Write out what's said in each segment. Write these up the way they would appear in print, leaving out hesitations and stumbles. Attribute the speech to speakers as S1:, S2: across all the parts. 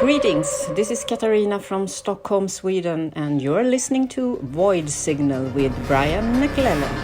S1: Greetings, this is Katarina from Stockholm, Sweden, and you're listening to Void Signal with Brian McClellan.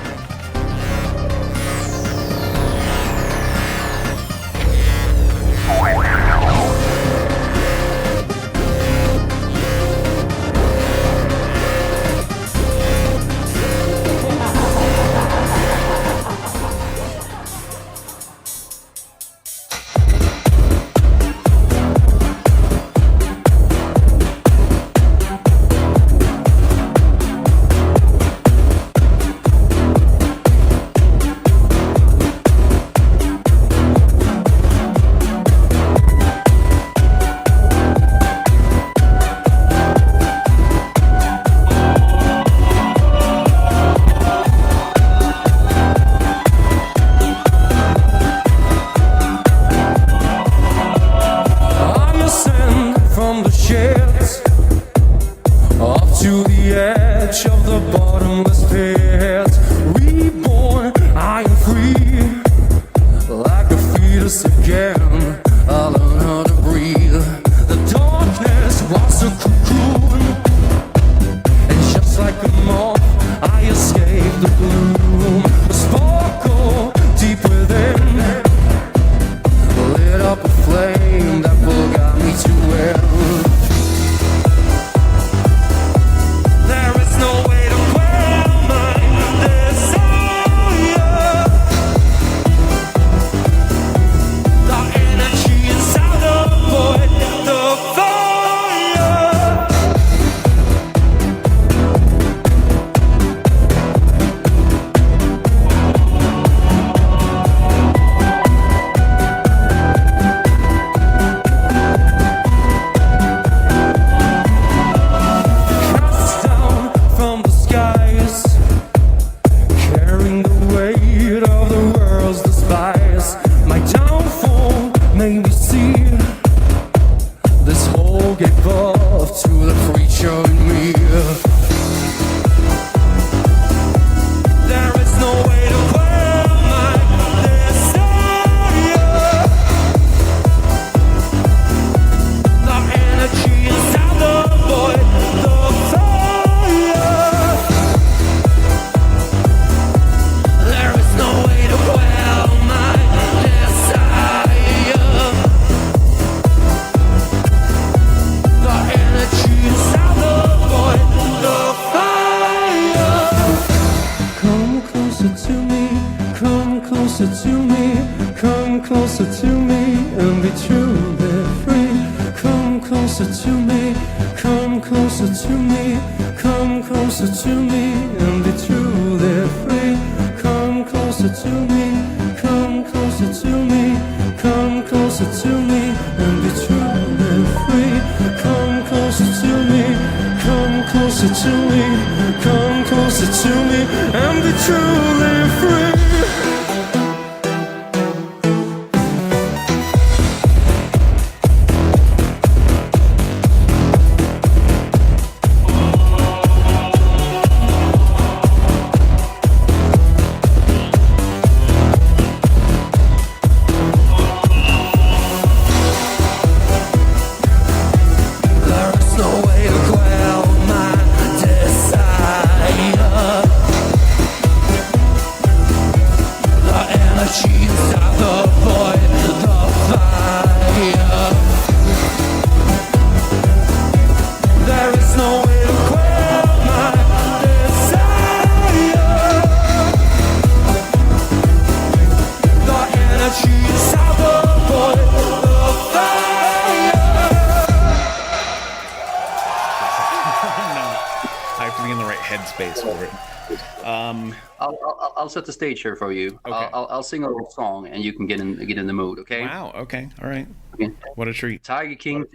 S2: I'll set the stage here for you. Okay. I'll sing a little song, and you can get in the mood. Okay.
S3: Wow. Okay. All right. Okay. What a treat.
S2: Tiger King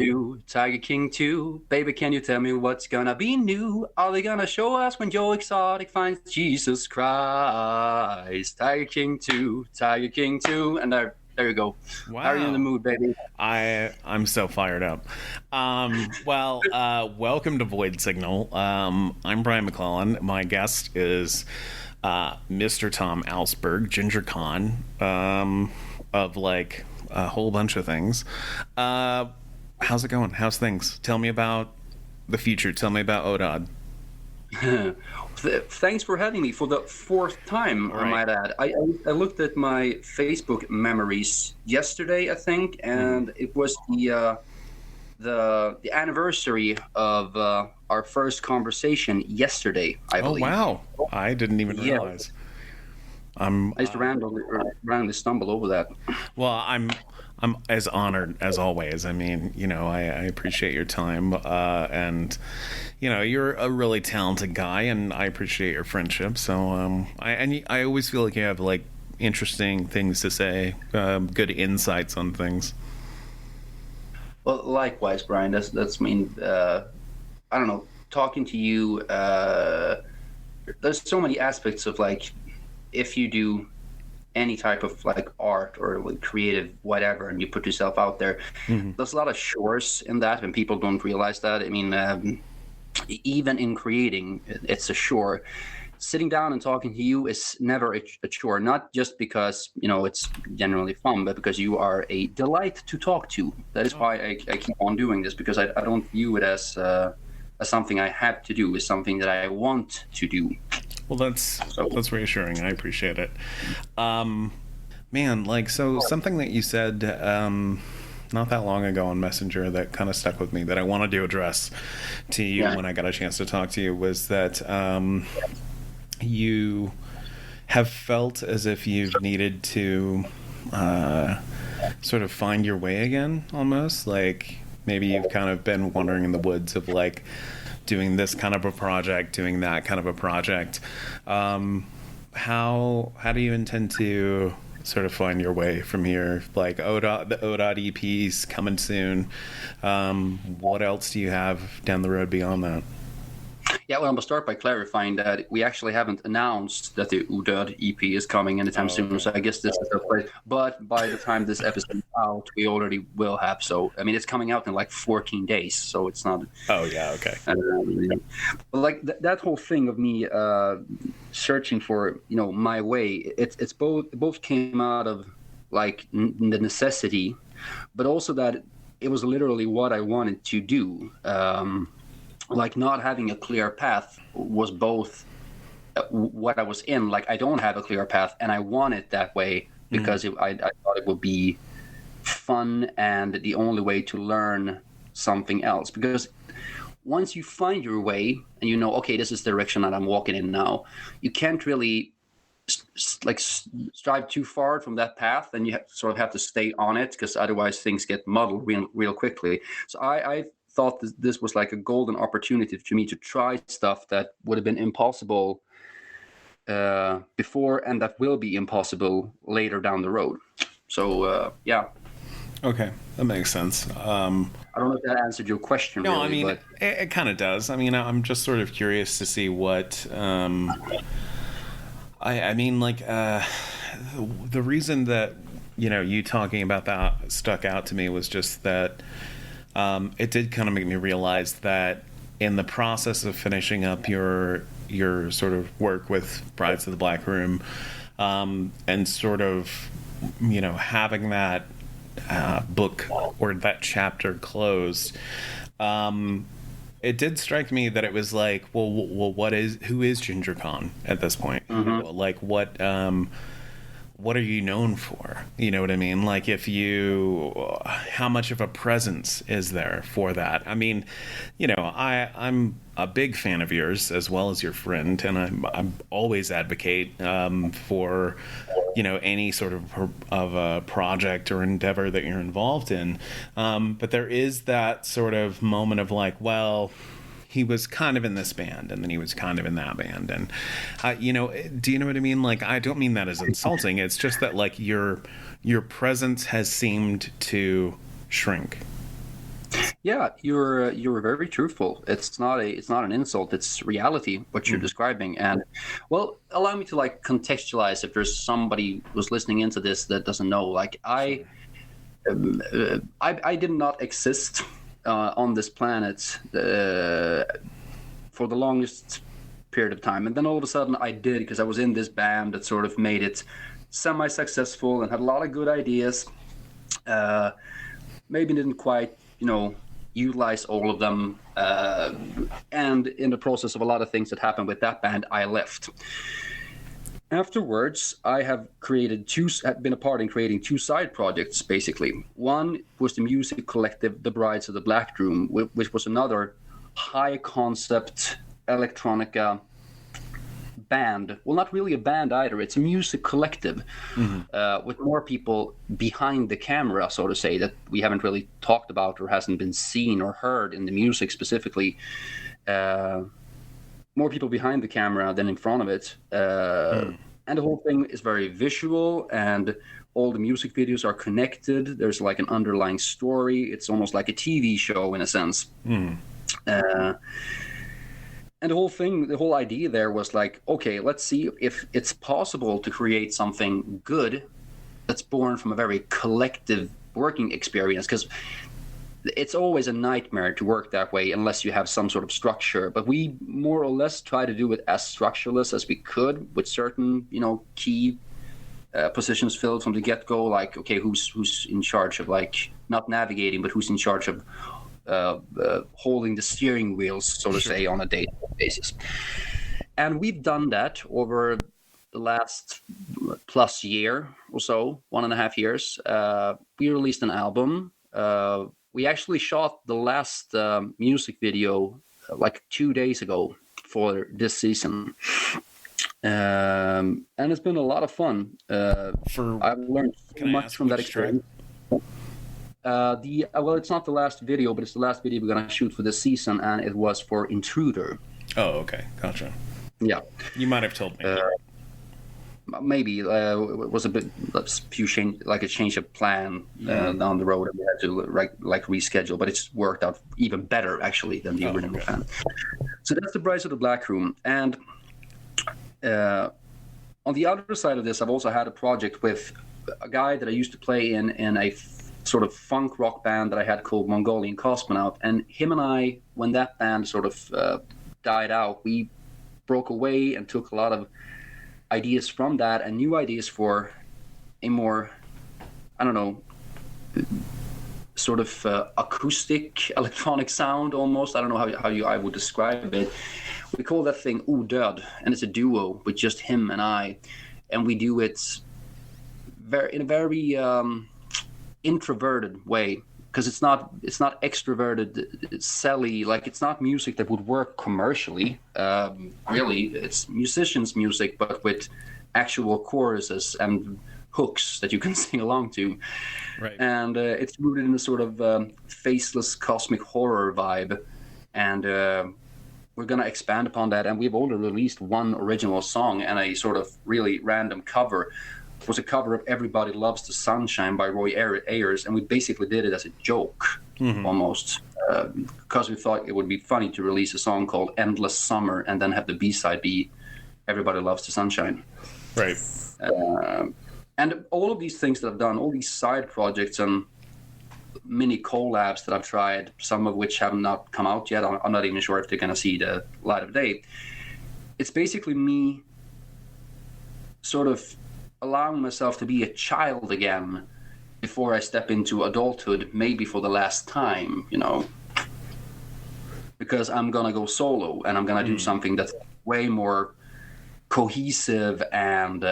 S2: 2, baby, can you tell me what's gonna be new? Are they gonna show us when Joe Exotic finds Jesus Christ? Tiger King 2, and there you go.
S3: Wow.
S2: How are you in the mood, baby?
S3: I'm so fired up. Welcome to Void Signal. I'm Brian McClellan. My guest is Mr. Tom Alsberg, Ginger Con, of like a whole bunch of things. how's it going? How's things? Tell me about the future. Tell me about Odöd.
S2: Thanks for having me for the fourth time, I
S3: Right.
S2: might add. I looked at my Facebook memories yesterday, I think, and it was the anniversary of our first conversation yesterday, I
S3: Oh
S2: believe.
S3: wow! I didn't even
S2: Yeah.
S3: realize. I'm
S2: I just randomly stumble over that.
S3: well. I'm as honored as always. I mean, I appreciate your time, and you're a really talented guy, and I appreciate your friendship. So, I always feel like you have like interesting things to say, good insights on things.
S2: Well, likewise, Brian. That's mean. I don't know. Talking to you, there's so many aspects of like, if you do any type of like art or like creative whatever, and you put yourself out there, there's a lot of chores in that, and people don't realize that. I mean, even in creating, it's a chore. Sitting down and talking to you is never a chore, not just because it's generally fun, but because you are a delight to talk to. That is why I keep on doing this, because I don't view it as something I have to do. It's something that I want to do.
S3: Well, that's reassuring. I appreciate it. Man, like, so something that you said not that long ago on Messenger that kind of stuck with me that I wanted to address to you when I got a chance to talk to you was that you have felt as if you've needed to sort of find your way again, almost. Like, maybe you've kind of been wandering in the woods of, like, doing this kind of a project, doing that kind of a project. How do you intend to sort of find your way from here? Like the Odöd EP's coming soon. What else do you have down the road beyond that?
S2: Yeah, well, I'm gonna start by clarifying that we actually haven't announced that the Odöd EP is coming anytime soon.
S3: Okay.
S2: So I guess this is the place. But by the time this episode is out, we already will have. So I mean, it's coming out in like 14 days, so it's not.
S3: Oh yeah, okay.
S2: But like that whole thing of me searching for my way, it's both came out of like the necessity, but also that it was literally what I wanted to do. Like not having a clear path was both what I was in. Like I don't have a clear path, and I want it that way because I thought it would be fun and the only way to learn something else. Because once you find your way and okay, this is the direction that I'm walking in now, you can't really strive too far from that path, and you sort of have to stay on it, because otherwise things get muddled real quickly. So I thought this was like a golden opportunity for me to try stuff that would have been impossible before, and that will be impossible later down the road. So yeah.
S3: Okay, that makes sense.
S2: I don't know if that answered your question.
S3: No,
S2: really,
S3: I mean,
S2: but
S3: it kind of does. I mean, I'm just sort of curious to see what. I mean, like, the reason that you talking about that stuck out to me was just that it did kind of make me realize that in the process of finishing up your sort of work with Brides of the Black Room, and sort of having that book or that chapter closed, it did strike me that it was like, well, who is Ginger Khan at this point? Like, what are you known for? You know what I mean? Like, how much of a presence is there for that? I mean, I'm a big fan of yours as well as your friend, and I'm always advocate for any sort of a project or endeavor that you're involved in. But there is that sort of moment of like, well, he was kind of in this band, and then he was kind of in that band, and do you know what I mean? Like, I don't mean that as insulting. It's just that like your presence has seemed to shrink.
S2: yeah, you're very truthful. It's not an insult. It's reality what you're describing. And well, allow me to like contextualize if there's somebody who's listening into this that doesn't know. Like I did not exist on this planet for the longest period of time, and then all of a sudden I did, because I was in this band that sort of made it semi-successful and had a lot of good ideas. Maybe didn't quite utilize all of them. And in the process of a lot of things that happened with that band, I left. Afterwards, I have been a part in creating 2 side projects, basically. One was the music collective, The Brides of the Black Room, which was another high concept electronica band. Well, not really a band either. It's a music collective with more people behind the camera, so to say, that we haven't really talked about or hasn't been seen or heard in the music specifically. More people behind the camera than in front of it. And the whole thing is very visual, and all the music videos are connected. There's like an underlying story. It's almost like a TV show in a sense. And the whole idea there was like, okay, let's see if it's possible to create something good that's born from a very collective working experience, because it's always a nightmare to work that way unless you have some sort of structure. But we more or less try to do it as structureless as we could, with certain, key positions filled from the get-go. Like, okay, who's in charge of, like, not navigating, but who's in charge of holding the steering wheels, so to say, on a daily basis. And we've done that over the last plus year or so, 1.5 years. We released an album. We actually shot the last music video like 2 days ago for this season. And it's been a lot of fun. I've learned so much from that experience. Well, it's not the last video, but it's the last video we're going to shoot for this season, and it was for Intruder.
S3: Oh, okay. Gotcha.
S2: Yeah.
S3: You might have told me.
S2: Maybe it was a change of plan down the road, and we had to reschedule, but it's worked out even better actually than the original plan. So that's the Brides of the Black Room. And on the other side of this, I've also had a project with a guy that I used to play in a sort of funk rock band that I had called Mongolian Cosmonaut. And him and I, when that band sort of died out, we broke away and took a lot of ideas from that and new ideas for a more, sort of acoustic electronic sound almost. I don't know how I would describe it. We call that thing Odöd, and it's a duo with just him and I, and we do it in a very introverted way, because it's not extroverted, it's silly, like it's not music that would work commercially. Really, it's musicians' music, but with actual choruses and hooks that you can sing along to.
S3: Right.
S2: And it's rooted in a sort of faceless cosmic horror vibe, and we're going to expand upon that. And we've already released one original song and a sort of really random cover. It was a cover of Everybody Loves the Sunshine by Roy Ayers, and we basically did it as a joke, almost, because we thought it would be funny to release a song called Endless Summer and then have the B-side be Everybody Loves the Sunshine.
S3: Right.
S2: And all of these things that I've done, all these side projects and mini collabs that I've tried, some of which have not come out yet, I'm not even sure if they're going to see the light of day. It's basically me sort of allowing myself to be a child again before I step into adulthood, maybe for the last time, because I'm going to go solo and I'm going to do something that's way more cohesive and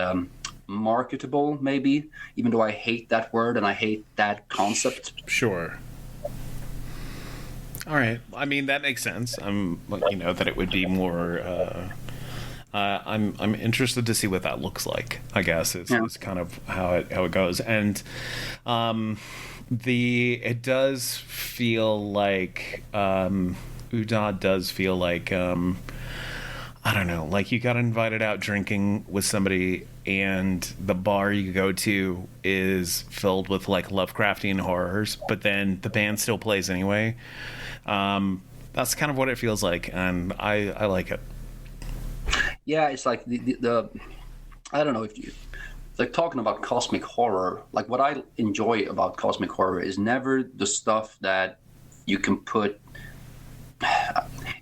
S2: marketable, maybe, even though I hate that word and I hate that concept.
S3: Sure. All right. I mean, that makes sense. That it would be more... I'm interested to see what that looks like, I guess, is kind of how it goes. And it does feel like Odöd does feel like I don't know, like you got invited out drinking with somebody and the bar you go to is filled with like Lovecraftian horrors, but then the band still plays anyway. That's kind of what it feels like, and I like it.
S2: Yeah, it's like the I don't know if you like talking about cosmic horror. Like what I enjoy about cosmic horror is never the stuff that you can put.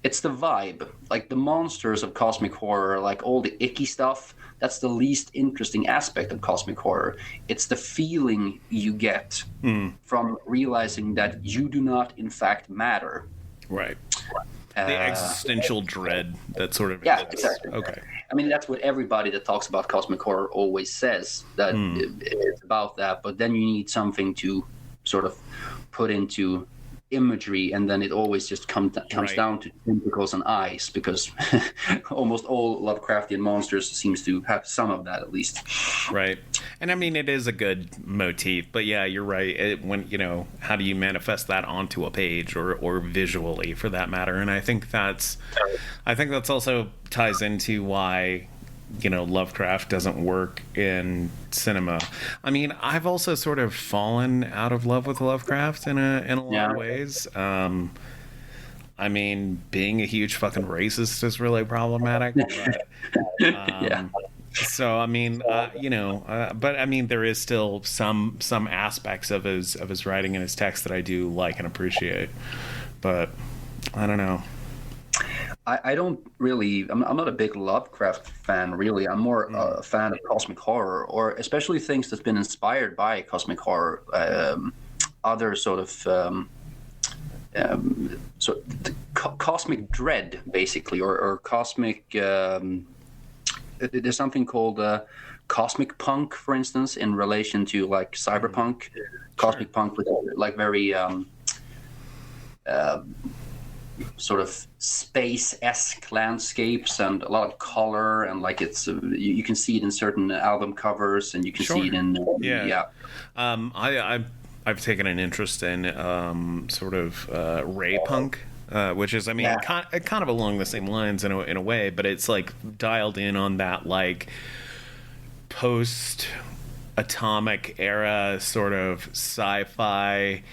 S2: it's the vibe, like the monsters of cosmic horror, like all the icky stuff. That's the least interesting aspect of cosmic horror. It's the feeling you get from realizing that you do not, in fact, matter.
S3: Right. The existential dread that sort of
S2: yeah, exactly.
S3: Okay.
S2: I mean, that's what everybody that talks about cosmic horror always says, that it's about that. But then you need something to sort of put into imagery, and then it always just comes down to tentacles and eyes, because almost all Lovecraftian monsters seems to have some of that, at least.
S3: Right. And I mean, it is a good motif, but yeah, you're right. When, you know, how do you manifest that onto a page or visually, for that matter? And I think that's also ties into why, you know, Lovecraft doesn't work in cinema. I mean, I've also sort of fallen out of love with Lovecraft in a lot of ways. I mean, being a huge fucking racist is really problematic. But, so I mean, you know, but I mean, there is still some aspects of his writing and his text that I do like and appreciate. But I don't know.
S2: I don't really. I'm not a big Lovecraft fan, really. I'm more a fan of cosmic horror, or especially things that's been inspired by cosmic horror. Other sort of cosmic dread, basically, or cosmic. There's something called cosmic punk, for instance, in relation to like cyberpunk. Cosmic punk with like very sort of space-esque landscapes and a lot of color, and like it's you can see it in certain album covers, and you can see it in
S3: I've taken an interest in sort of ray punk, which is, I mean, kind of along the same lines in a way, but it's like dialed in on that like post atomic era sort of sci-fi,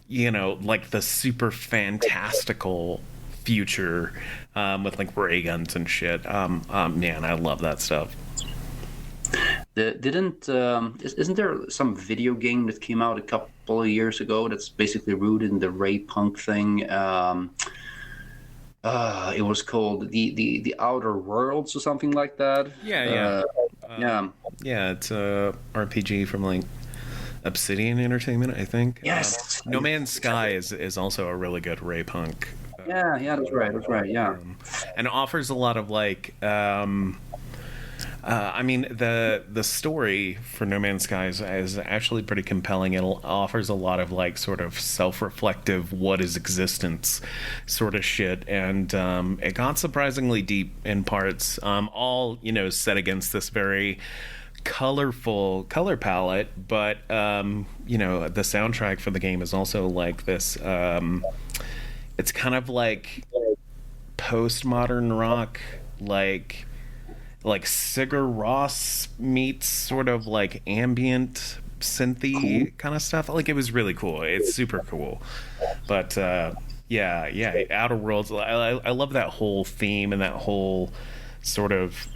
S3: you know, like the super fantastical future with like ray guns and shit. Man, I love that stuff.
S2: Isn't there some video game that came out a couple of years ago that's basically rooted in the ray punk thing? It was called the Outer Worlds or something like that.
S3: Yeah. It's a RPG from like Obsidian Entertainment, I think.
S2: Yes.
S3: No Man's Sky is also a really good ray punk.
S2: That's right. Yeah.
S3: And offers a lot of like. I mean, the story for No Man's Sky is actually pretty compelling. It offers a lot of like sort of self-reflective, what is existence sort of shit, and it got surprisingly deep in parts. All, you know, set against this very colorful color palette, but you know, the soundtrack for the game is also like this. It's kind of like postmodern rock, like Sigur Rós meets sort of like ambient synthy kind of stuff. Like, it was really cool. It's super cool. But Outer Worlds, I love that whole theme and that whole sort of,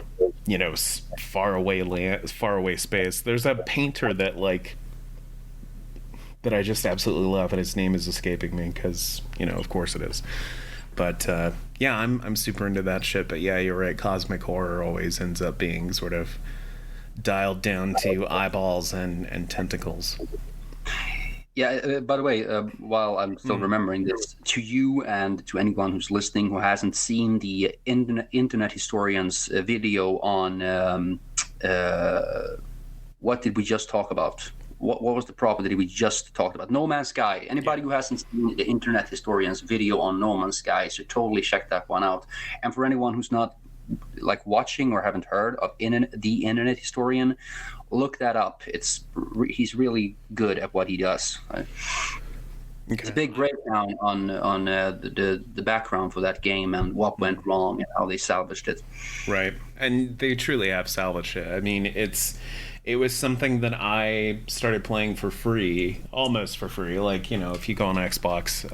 S3: you know, faraway space. There's a painter that I just absolutely love, and his name is escaping me because, you know, of course it is. But I'm super into that shit. But yeah, you're right. Cosmic horror always ends up being sort of dialed down to eyeballs and tentacles.
S2: Yeah. By the way, while I'm still remembering this, to you and to anyone who's listening who hasn't seen the Internet Historian's video on what did we just talk about? What was the property we just talked about? No Man's Sky. Anybody who hasn't seen the Internet Historian's video on No Man's Sky should totally check that one out. And for anyone who's not like watching or haven't heard of the Internet Historian, look that up. He's really good at what he does. Okay. It's a big breakdown on the background for that game and what went wrong and how they salvaged it.
S3: Right, and they truly have salvaged it. I mean, it was something that I started playing for free, almost for free. Like, you know, if you go on Xbox,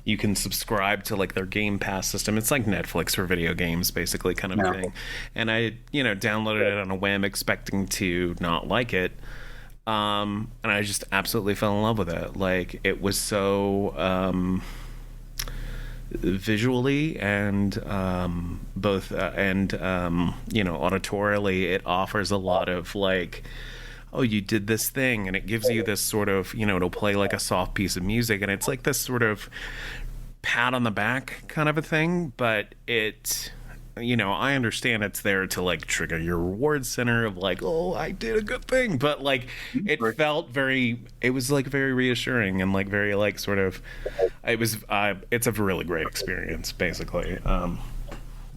S3: you can subscribe to like their Game Pass system. It's like Netflix for video games, basically, kind of thing. And I, you know, downloaded it on a whim, expecting to not like it. And I just absolutely fell in love with it. Like, it was so visually and both and auditorially, it offers a lot of like, oh, you did this thing, and it gives you this sort of, it'll play like a soft piece of music, and it's like this sort of pat on the back kind of a thing, but it, I understand it's there to like trigger your reward center of like, oh, I did a good thing, but like it was like very reassuring and like very like sort of, it's a really great experience basically.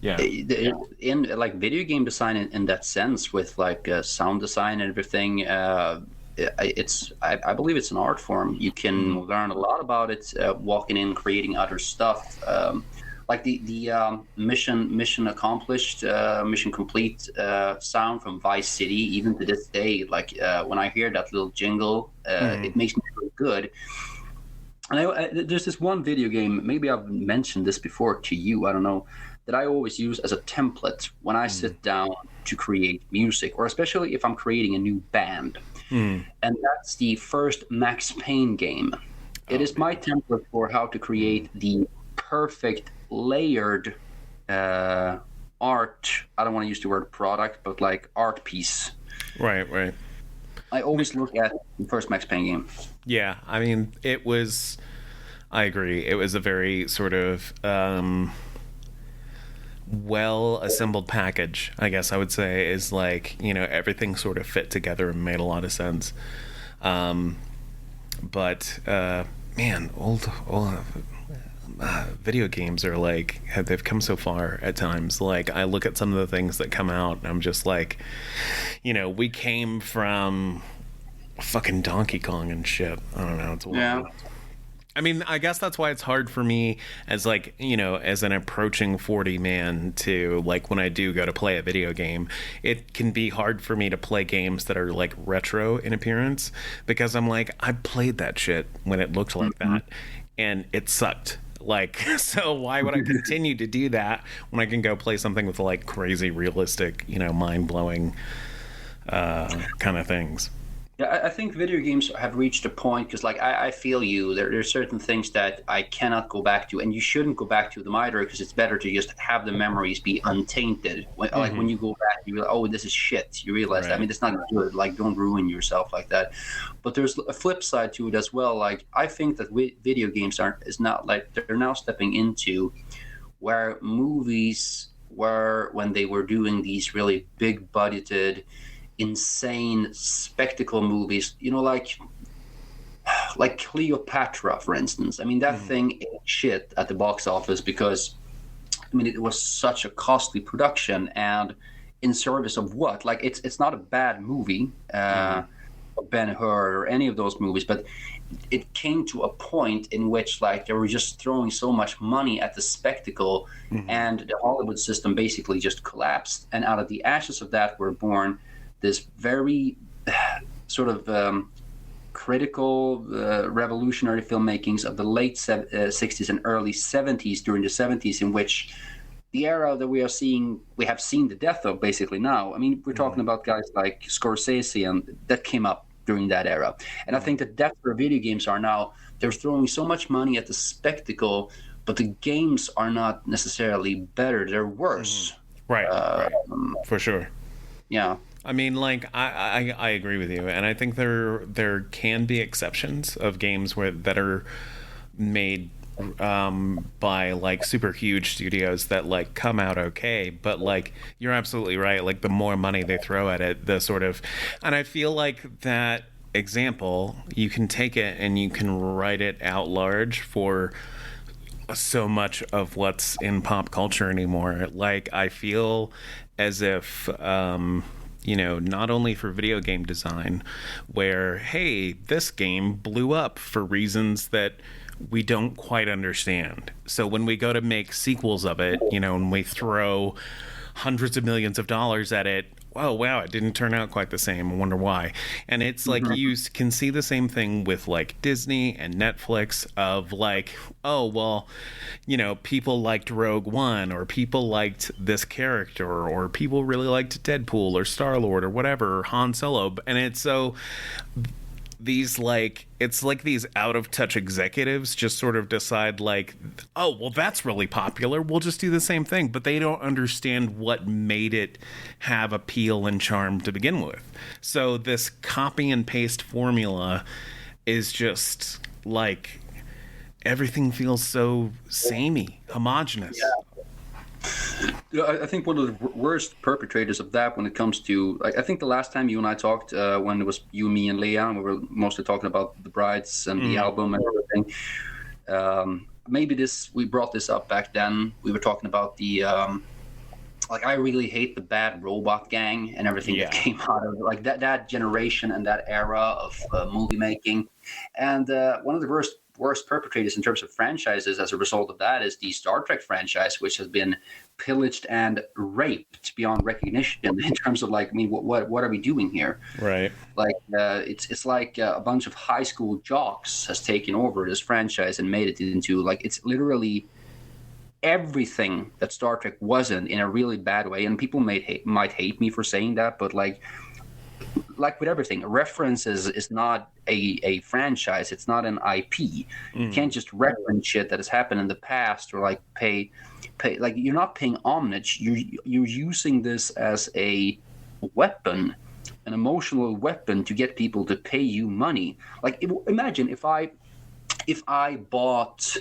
S3: Yeah.
S2: In like video game design in that sense, with like sound design and everything, I believe it's an art form. You can learn a lot about it walking in, creating other stuff. Like the mission accomplished, mission complete sound from Vice City, even to this day, like when I hear that little jingle, it makes me feel good. And there's this one video game, maybe I've mentioned this before to you, I don't know, that I always use as a template when I sit down to create music, or especially if I'm creating a new band. And that's the first Max Payne game. It is my template for how to create the perfect layered art. I don't want to use the word product, but like art piece.
S3: Right.
S2: I always look at the first Max Payne game.
S3: Yeah, I mean, I agree. It was a very sort of well-assembled package, I guess I would say, is like, everything sort of fit together and made a lot of sense. But man, old video games are like, they've come so far at times. Like, I look at some of the things that come out and I'm just like, we came from fucking Donkey Kong and shit. I don't know. It's wild. Yeah. I mean, I guess that's why it's hard for me as like, as an approaching 40 man to like, when I do go to play a video game, it can be hard for me to play games that are like retro in appearance, because I'm like, I played that shit when it looked like that and it sucked. Like, so why would I continue to do that when I can go play something with like crazy realistic, mind blowing kind of things?
S2: Yeah, I think video games have reached a point, because like I feel you, there are certain things that I cannot go back to, and you shouldn't go back to them either, because it's better to just have the memories be untainted. Like when you go back, you realize, oh, this is shit. You realize that. I mean, it's not good. Like, don't ruin yourself like that. But there's a flip side to it as well. Like, I think that video games is not like, they're now stepping into where movies were when they were doing these really big budgeted, insane spectacle movies, like Cleopatra, for instance. I mean, that thing ate shit at the box office because, I mean, it was such a costly production, and in service of what? Like, it's not a bad movie, Ben-Hur or any of those movies, but it came to a point in which like they were just throwing so much money at the spectacle, and the Hollywood system basically just collapsed. And out of the ashes of that were born this very sort of critical, revolutionary filmmakings of the late 60s and early 70s, during the 70s, in which the era that we have seen the death of basically now. I mean, we're talking about guys like Scorsese, and that came up during that era. And I think that that's where video games are now. They're throwing so much money at the spectacle, but the games are not necessarily better. They're worse.
S3: Right. For sure.
S2: Yeah.
S3: I mean, like, I agree with you, and I think there can be exceptions of games that are made by like super huge studios that like come out okay, but like you're absolutely right. Like, the more money they throw at it, the sort of, and I feel like that example, you can take it and you can write it out large for so much of what's in pop culture anymore. Like, I feel as if not only for video game design, where, hey, this game blew up for reasons that we don't quite understand. So when we go to make sequels of it, and we throw hundreds of millions of dollars at it, oh, wow, it didn't turn out quite the same. I wonder why. And it's like, you can see the same thing with like Disney and Netflix of like, oh, well, people liked Rogue One, or people liked this character, or people really liked Deadpool or Star-Lord or whatever, or Han Solo. And it's so, these like it's like these out of touch executives just sort of decide like, oh well, that's really popular, we'll just do the same thing, but they don't understand what made it have appeal and charm to begin with. So this copy and paste formula is just like everything feels so samey, homogenous.
S2: I think one of the worst perpetrators of that when it comes to, like, I think the last time you and I talked, when it was you, me, and Leah, we were mostly talking about the Brides and the album and everything. Maybe we brought this up back then. We were talking about the, like, I really hate the Bad Robot Gang and everything that came out of like that generation and that era of movie making. And one of the worst perpetrators in terms of franchises as a result of that is the Star Trek franchise, which has been pillaged and raped beyond recognition in terms of like, I mean, what are we doing here?
S3: Right.
S2: Like it's like a bunch of high school jocks has taken over this franchise and made it into like, it's literally everything that Star Trek wasn't, in a really bad way. And people might hate me for saying that, but like with everything, references is not a franchise. It's not an IP. You can't just reference shit that has happened in the past or like pay. Like, you're not paying homage. You're using this as a weapon, an emotional weapon to get people to pay you money. Like, imagine if I bought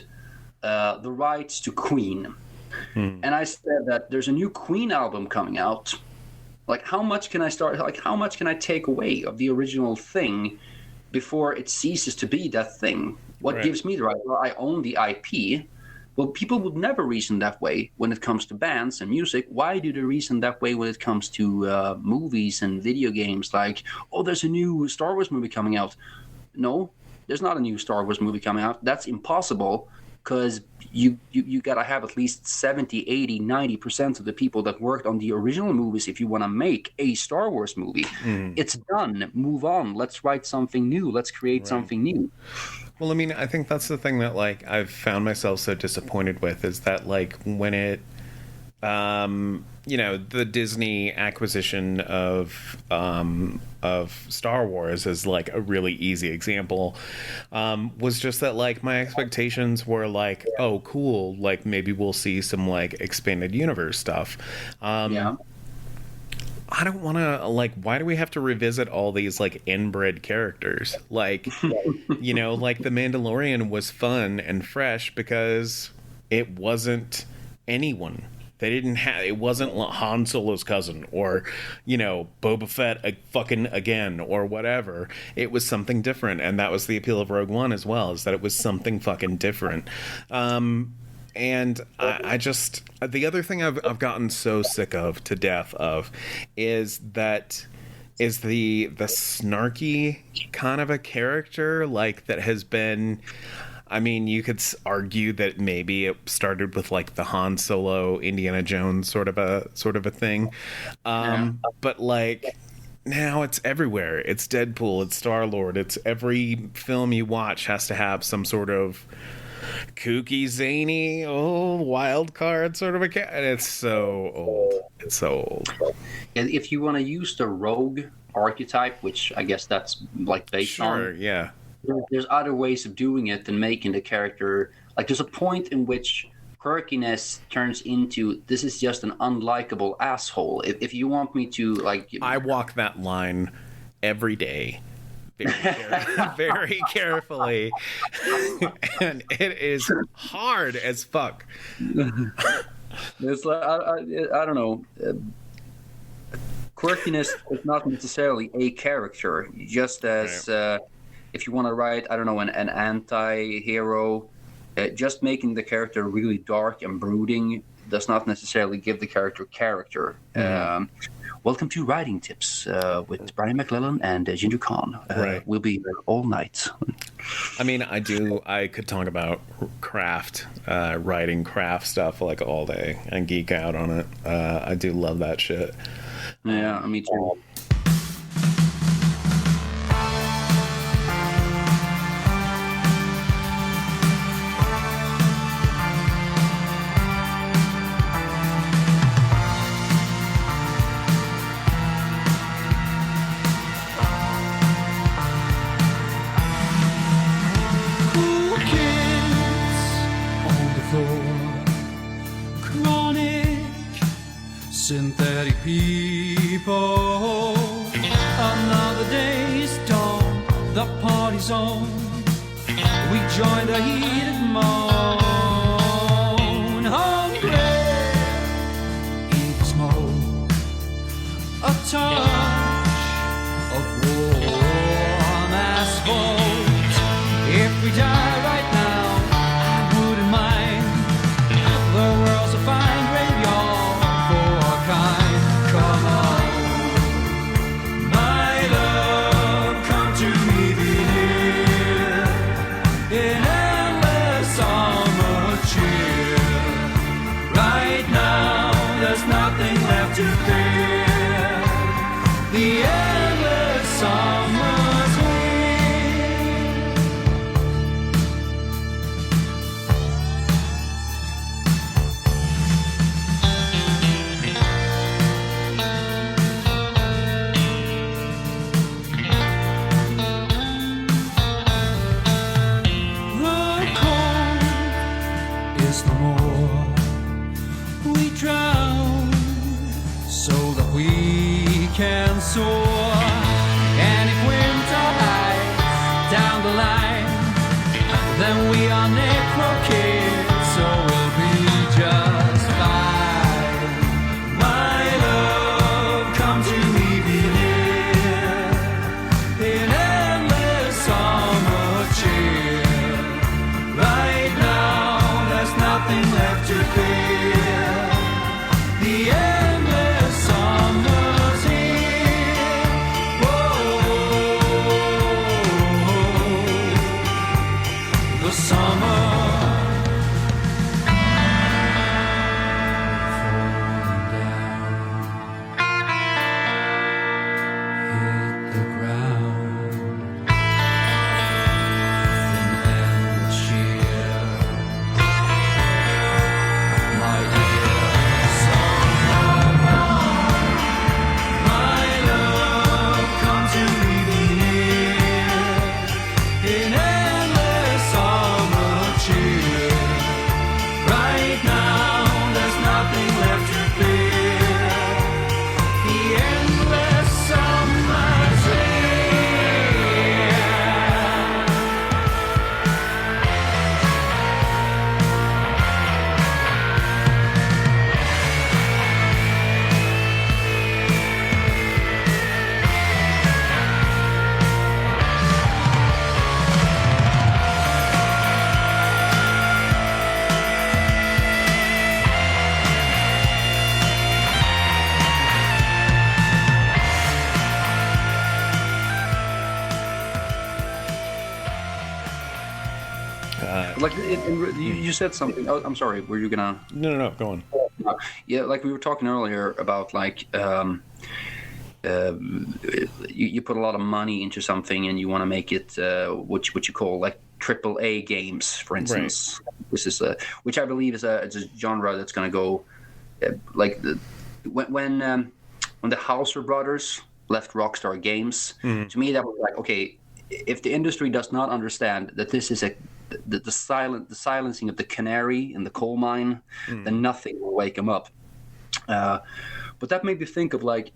S2: the rights to Queen, and I said that there's a new Queen album coming out. Like, how much can I take away of the original thing before it ceases to be that thing? What gives me the right? Well, I own the IP. Well, people would never reason that way when it comes to bands and music. Why do they reason that way when it comes to movies and video games? Like, oh, there's a new Star Wars movie coming out. No, there's not a new Star Wars movie coming out. That's impossible, because you got to have at least 70, 80, 90% of the people that worked on the original movies if you want to make a Star Wars movie. It's done. Move on. Let's write something new. Let's create something new.
S3: Well, I mean, I think that's the thing that, like, I've found myself so disappointed with, is that, like, when it, the Disney acquisition of Star Wars is, like, a really easy example, was just that, like, my expectations were, like, oh, cool, like, maybe we'll see some, like, expanded universe stuff. I don't want to, like, why do we have to revisit all these, like, inbred characters? Like, like The Mandalorian was fun and fresh because it wasn't anyone. It wasn't Han Solo's cousin or, Boba Fett fucking again or whatever. It was something different. And that was the appeal of Rogue One as well, is that it was something fucking different. And I just, the other thing I've gotten so sick of to death of is the snarky kind of a character, like, that has been, I mean, you could argue that maybe it started with, like, the Han Solo, Indiana Jones sort of a thing. But, like, now it's everywhere. It's Deadpool, it's Star-Lord, it's every film you watch has to have some sort of kooky, zany, wild card sort of a cat. And it's so old.
S2: And if you want to use the rogue archetype, which I guess that's, like, based on,
S3: yeah,
S2: there's other ways of doing it than making the character, like, there's a point in which quirkiness turns into, this is just an unlikable asshole. If you want me to, like,
S3: I walk that line every day. Very carefully, and it is hard as fuck.
S2: It's like, I don't know. Quirkiness is not necessarily a character. Just as if you want to write, I don't know, an anti-hero, just making the character really dark and brooding does not necessarily give the character. Welcome to Writing Tips with Brian McClellan and Ginger Khan. We'll be here all night.
S3: I mean, I could talk about writing craft stuff, like, all day and geek out on it. I do love that shit.
S2: Yeah, me too. floor. Chronic synthetic people. Another day's dawn, the party's on. We join the heated moan. Hungry in the smoke, a touch of warm asphalt. If we die right now, I wouldn't mind. The world's a fine graveyard for our kind. Come on, my love, come to me here in endless summer cheer. Right now, there's nothing left to fear. The endless summer's here. The cold is no more. We drown so that we can soar. And if winter hides down the line, then we are necro kids, so we'll be just fine. My love, come to me, be near in endless summer cheer. Right now, there's nothing left to fear. The endless summer's here. Whoa, the summer. Falling down, hit the ground. An endless sheer. My dear summer, my love, come to me near in endless summer cheer. Right now, there's nothing left to fear. The endless summer's here. Like you said something. Oh, I'm sorry. Were you gonna?
S3: No, go on.
S2: Yeah, like we were talking earlier about like you put a lot of money into something and you want to make it what you call like AAA games, for instance. Right. This is which I believe is a genre that's going to go like when the Hauser brothers left Rockstar Games. Mm-hmm. To me, that was like, okay, if the industry does not understand that this is the silencing of the canary in the coal mine, then nothing will wake them up. But that made me think of like,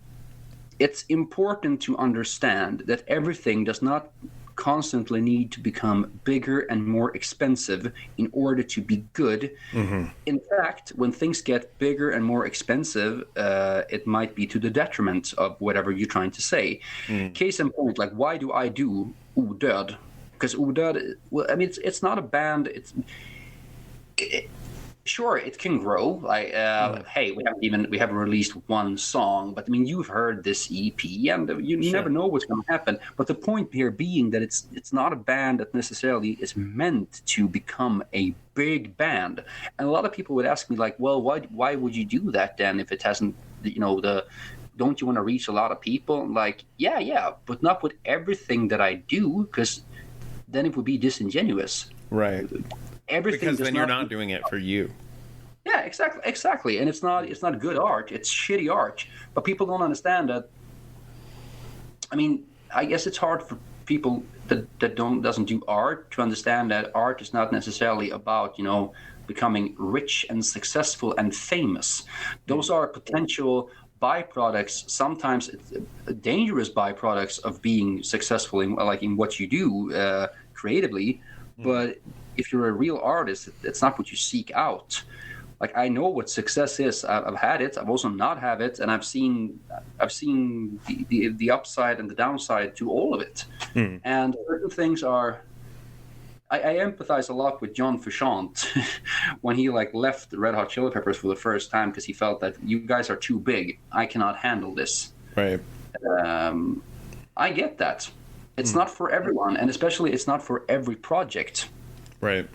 S2: it's important to understand that everything does not constantly need to become bigger and more expensive in order to be good. Mm-hmm. In fact, when things get bigger and more expensive, it might be to the detriment of whatever you're trying to say. Case in point, like, why do I do Odöd? Because Odöd, well, I mean, it's not a band. Sure, it can grow. Like, hey, we haven't released one song, but I mean, you've heard this EP, and you never know what's going to happen. But the point here being that it's not a band that necessarily is meant to become a big band. And a lot of people would ask me, like, well, why would you do that then if it hasn't, don't you want to reach a lot of people? I'm like, yeah, but not with everything that I do, because then it would be disingenuous.
S3: Right.
S2: Everything
S3: because then you're not doing it for you.
S2: Yeah, exactly. And it's not good art. It's shitty art. But people don't understand that. I mean, I guess it's hard for people that doesn't do art to understand that art is not necessarily about, you know, becoming rich and successful and famous. Those are potential byproducts, sometimes dangerous byproducts of being successful in what you do creatively. But if you're a real artist, it's not what you seek out. Like, I know what success is. I've had it. I've also not have it, and I've seen the upside and the downside to all of it. And certain things are. I empathize a lot with John Frusciante when he left the Red Hot Chili Peppers for the first time, because he felt that you guys are too big. I cannot handle this.
S3: Right.
S2: I get that. It's not for everyone, and especially it's not for every project.
S3: Right.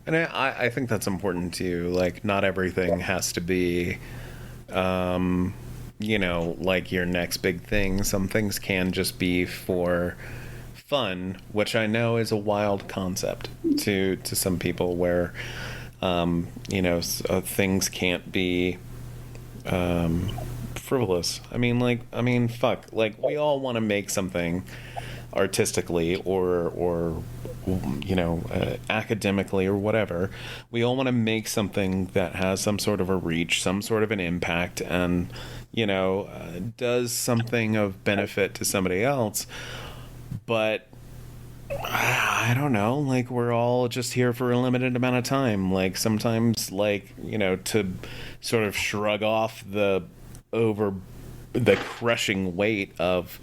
S3: And I think that's important too. Like, not everything has to be, you know, like your next big thing. Some things can just be for fun, which I know is a wild concept to some people, where, you know, things can't be frivolous. I mean, fuck. Like, we all want to make something artistically or you know, academically or whatever. We all want to make something that has some sort of a reach, some sort of an impact, and, you know, does something of benefit to somebody else. But I don't know, like, we're all just here for a limited amount of time. Like, sometimes, like, you know, to sort of shrug off the crushing weight of,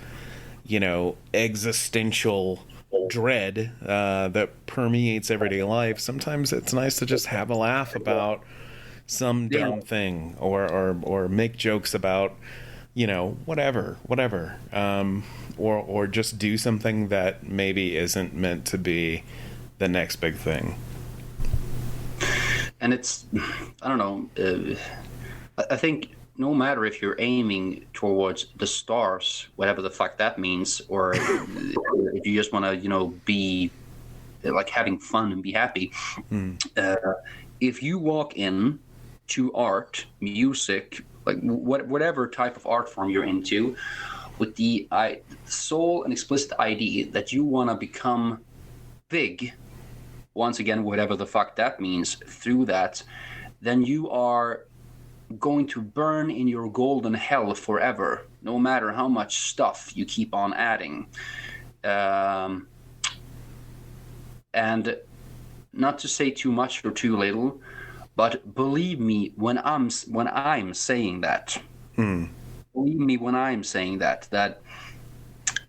S3: you know, existential dread that permeates everyday life, sometimes it's nice to just have a laugh about some dumb thing, or make jokes about, you know, whatever, or just do something that maybe isn't meant to be the next big thing.
S2: And it's, I don't know, I think no matter if you're aiming towards the stars, whatever the fuck that means, or if you just want to, you know, be like having fun and be happy, if you walk in to art, music, like whatever type of art form you're into, with the sole and explicit idea that you want to become big, once again, whatever the fuck that means, through that, then you are going to burn in your golden hell forever, no matter how much stuff you keep on adding. And not to say too much or too little, but believe me when I'm saying that. Believe me when I'm saying that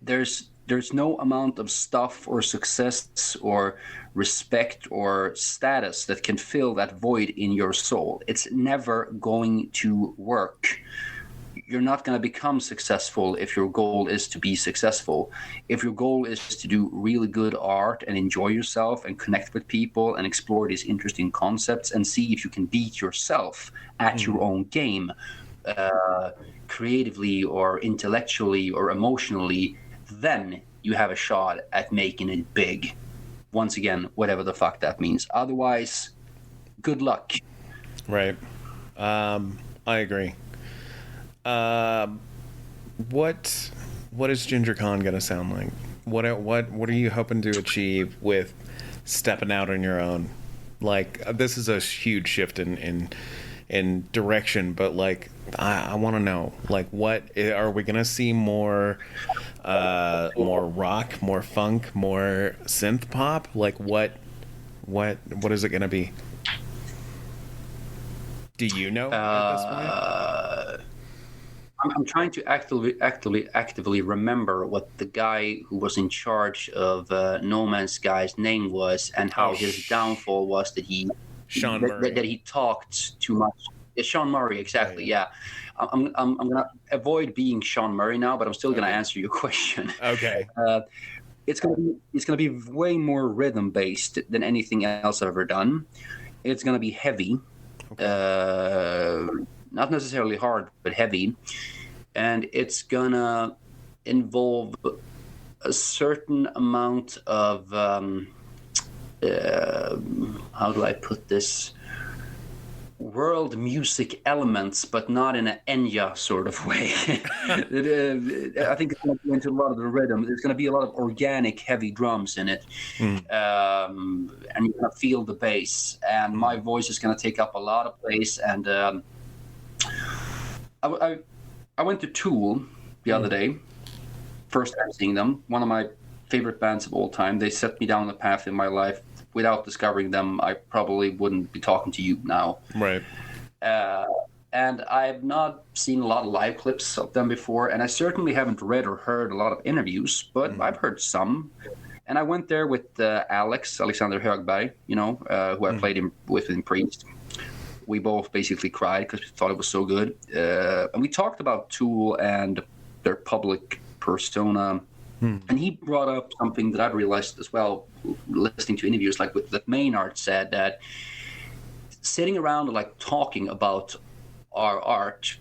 S2: there's no amount of stuff or success or respect or status that can fill that void in your soul. It's never going to work. You're not going to become successful if your goal is to be successful. If your goal is to do really good art and enjoy yourself and connect with people and explore these interesting concepts and see if you can beat yourself at your own game, creatively or intellectually or emotionally, then you have a shot at making it big. Once again, whatever the fuck that means. Otherwise, good luck.
S3: Right. I agree. What is Ginger Con gonna sound like? What are you hoping to achieve with stepping out on your own? Like, this is a huge shift in direction, but like, I want to know, like, what are we gonna see? More rock, more funk, more synth pop? Like, what is it gonna be? Do you know at this point?
S2: I'm trying to actively remember what the guy who was in charge of No Man's Sky's name was, and how his downfall was that he
S3: Sean Murray.
S2: that he talked too much. Yeah, Sean Murray, exactly. Yeah, I'm gonna avoid being Sean Murray now, but I'm still gonna answer your question.
S3: Okay.
S2: It's gonna be way more rhythm based than anything else I've ever done. It's gonna be heavy. Okay. Not necessarily hard, but heavy. And it's gonna involve a certain amount of, how do I put this? world music elements, but not in an Enya sort of way. I think it's going to go into a lot of the rhythm. There's going to be a lot of organic, heavy drums in it, and you're going to feel the bass. And my voice is going to take up a lot of place. And I went to Tool the other day, first time seeing them. One of my favorite bands of all time. They set me down the path in my life. Without discovering them, I probably wouldn't be talking to you now.
S3: Right.
S2: And I've not seen a lot of live clips of them before, and I certainly haven't read or heard a lot of interviews, but I've heard some. And I went there with Alexander Högberg, who I played with in Priest. We both basically cried because we thought it was so good. And we talked about Tool and their public persona. And he brought up something that I've realized as well, listening to interviews like that Maynard said, that sitting around and like talking about our art,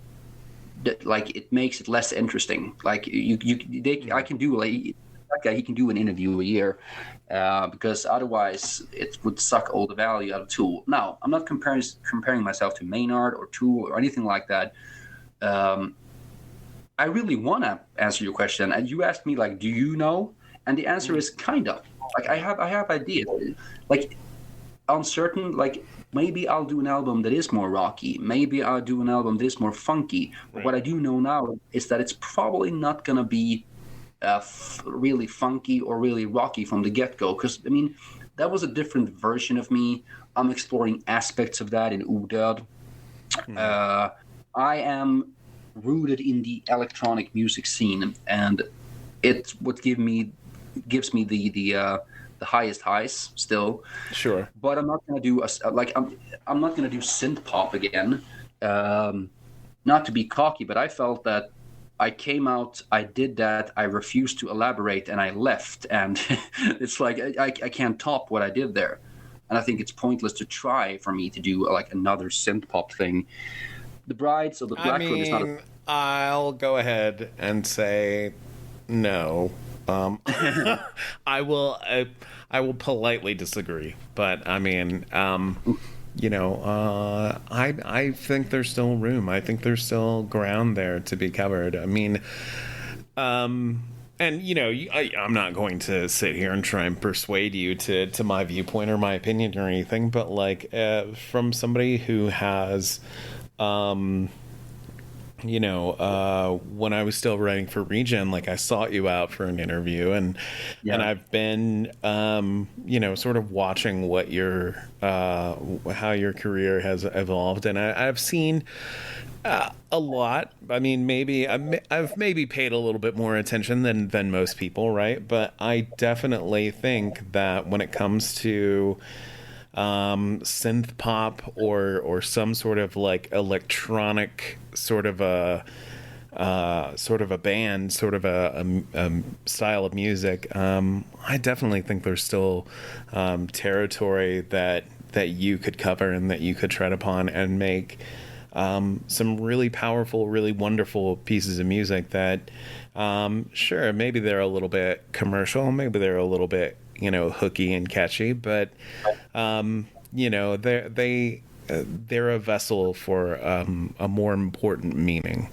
S2: that like it makes it less interesting. Like I can do like that guy, he can do an interview a year, because otherwise it would suck all the value out of Tool. Now, I'm not comparing myself to Maynard or Tool or anything like that. I really want to answer your question, and you asked me like, do you know? And the answer is kind of. Like I have ideas. Like on certain, like maybe I'll do an album that is more rocky. Maybe I'll do an album that is more funky. But what I do know now is that it's probably not gonna be really funky or really rocky from the get-go. Because I mean, that was a different version of me. I'm exploring aspects of that in Odöd. I am rooted in the electronic music scene, and it's what gives me the highest highs still. Sure. But I'm not gonna do I'm not gonna do synth pop again. Not to be cocky, but I felt that I came out, I did that, I refused to elaborate, and I left. And it's like I can't top what I did there. And I think it's pointless to try for me to do like another synth pop thing. The Brides of the Black Room is not
S3: I'll go ahead and say no. I will politely disagree, but I mean, I think there's still room. I think there's still ground there to be covered. I mean, and I'm not going to sit here and try and persuade you to my viewpoint or my opinion or anything, but like from somebody who has when I was still writing for Region, like I sought you out for an interview, and I've been, sort of watching what how your career has evolved, and I've seen a lot. I mean, maybe I've maybe paid a little bit more attention than most people, right? But I definitely think that when it comes to synth pop or some sort of like electronic sort of a band, sort of a style of music, I definitely think there's still territory that you could cover and that you could tread upon and make some really powerful, really wonderful pieces of music that sure, maybe they're a little bit commercial, maybe they're a little bit hooky and catchy, but they're a vessel for a more important meaning.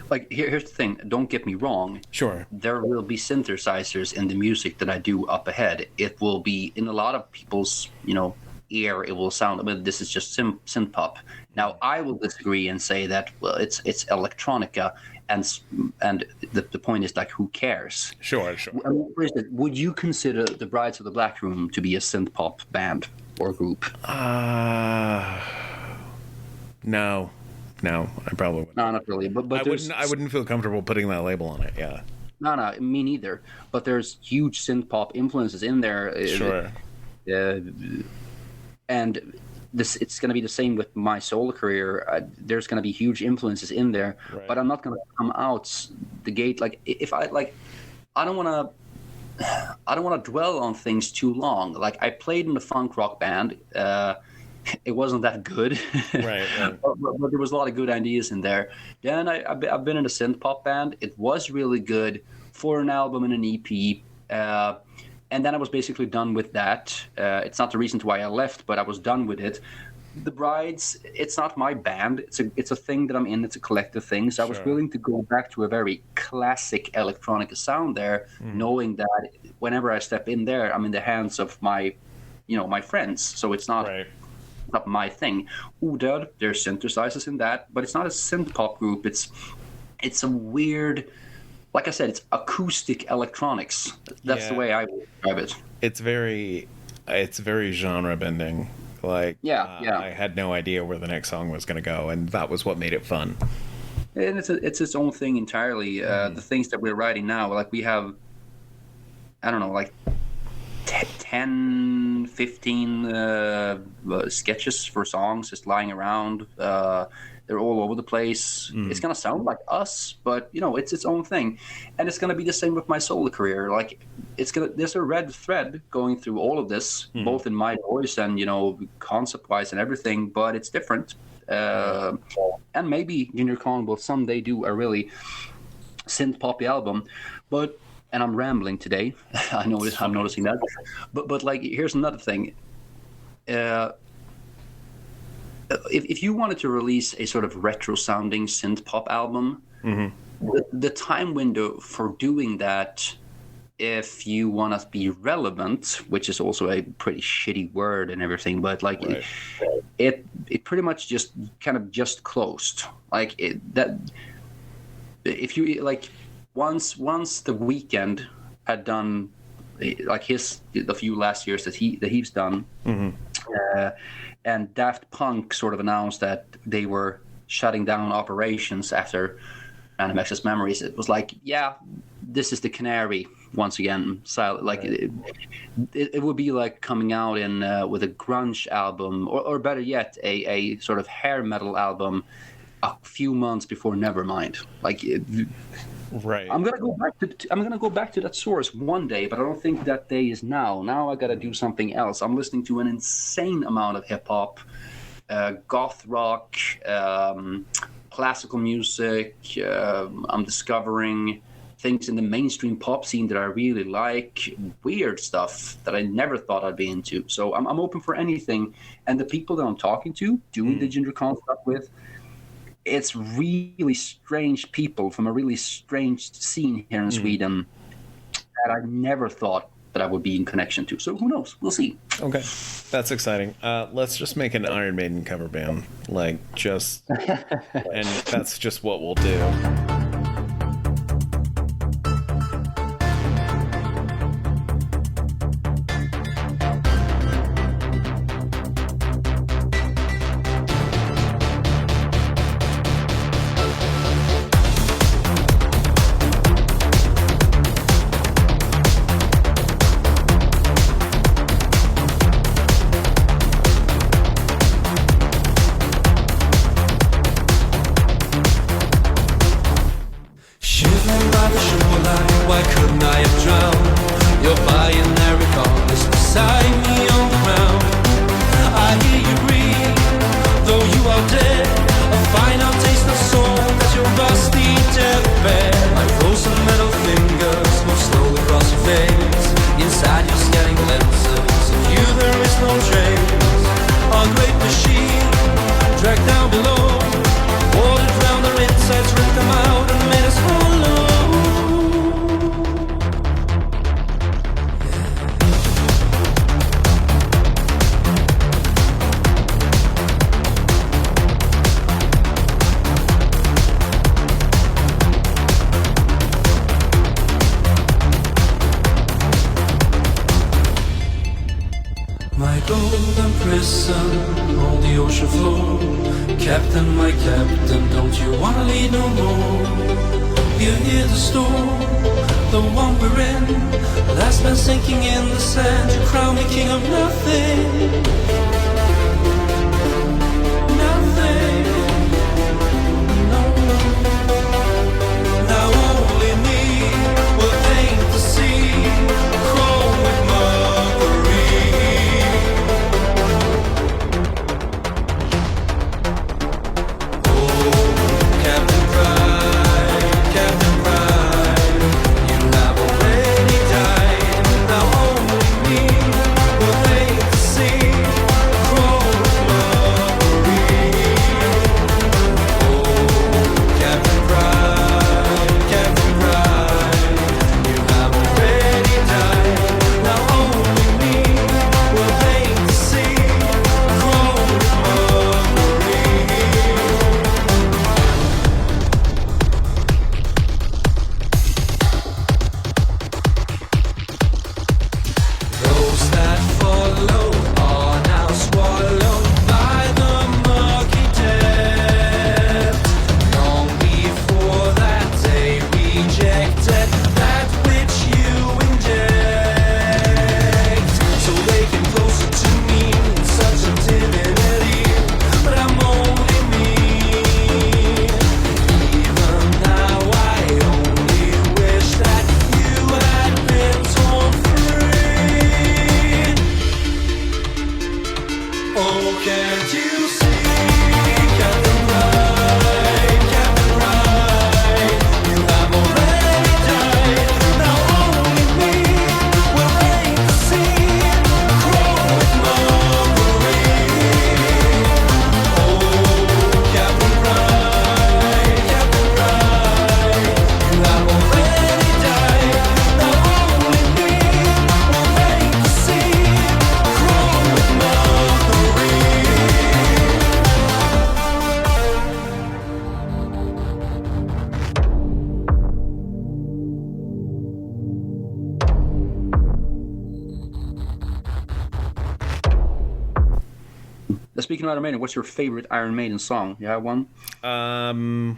S2: Like here's the thing, don't get me wrong.
S3: Sure.
S2: There will be synthesizers in the music that I do up ahead. It will be in a lot of people's, ear, it will sound, but this is just synth pop. Now I will disagree and say that, well, it's electronica. And the point is, like, who cares?
S3: Sure.
S2: I mean, would you consider the Brides of the Black Room to be a synth pop band or group?
S3: No, I probably wouldn't.
S2: No, not really. But
S3: I wouldn't feel comfortable putting that label on it. Yeah.
S2: No, me neither. But there's huge synth pop influences in there.
S3: Sure.
S2: And it's going to be the same with my solo career. There's going to be huge influences in there, but I'm not going to come out the gate like if I don't want to dwell on things too long. Like I played in a funk rock band. It wasn't that good,
S3: right.
S2: but there was a lot of good ideas in there. Then I've been in a synth pop band. It was really good for an album and an EP. And then I was basically done with that. It's not the reason why I left, but I was done with it. the Brides, it's not my band. It's a thing that I'm in. It's a collective thing. So I was willing to go back to a very classic electronic sound there, knowing that whenever I step in there, I'm in the hands of my friends. So it's not not my thing. Odöd, there's synthesizers in that, but it's not a synth pop group. It's a weird, like I said, it's acoustic electronics. That's the way I would describe it.
S3: It's very genre bending. Like, I had no idea where the next song was going to go, and that was what made it fun.
S2: And it's its own thing entirely. The things that we're writing now, like we have, I don't know, like 10, 15 sketches for songs just lying around. They're all over the place. It's gonna sound like us, but it's its own thing, and it's gonna be the same with my solo career. Like there's a red thread going through all of this, both in my voice and concept wise and everything. But it's different, and maybe Junior Khan will someday do a really synth poppy album, but. And I'm rambling today. I'm noticing that. But like, here's another thing. If you wanted to release a sort of retro-sounding synth pop album, the time window for doing that, if you want to be relevant, which is also a pretty shitty word and everything, but like it pretty much just kind of just closed. Like that, if you like. Once the Weeknd had done like the few last years that he's done, and Daft Punk sort of announced that they were shutting down operations after Random Access Memories, it was like, this is the canary once again. So like it would be like coming out in with a grunge album, or better yet, a sort of hair metal album a few months before Nevermind. Like.
S3: Right.
S2: I'm gonna go back to that source one day, but I don't think that day is now. Now I gotta do something else. I'm listening to an insane amount of hip hop, goth rock, classical music. I'm discovering things in the mainstream pop scene that I really like, weird stuff that I never thought I'd be into. So I'm open for anything. And the people that I'm talking to, doing the Ginger Con stuff with, it's really strange people from a really strange scene here in Sweden that I never thought that I would be in connection to. So who knows? We'll see.
S3: Okay. That's exciting. Let's just make an Iron Maiden cover band. Like, just... and that's just what we'll do.
S4: Oh, can't you see, Captain Right, Captain Right? You have already died. Now only me will make the sea grow with Mercury. Oh, Captain Right, Captain Right. You have already died. Now only me will make the sea grow with Mercury.
S2: Speaking of Iron Maiden, what's your favorite Iron Maiden song? You have one?
S3: I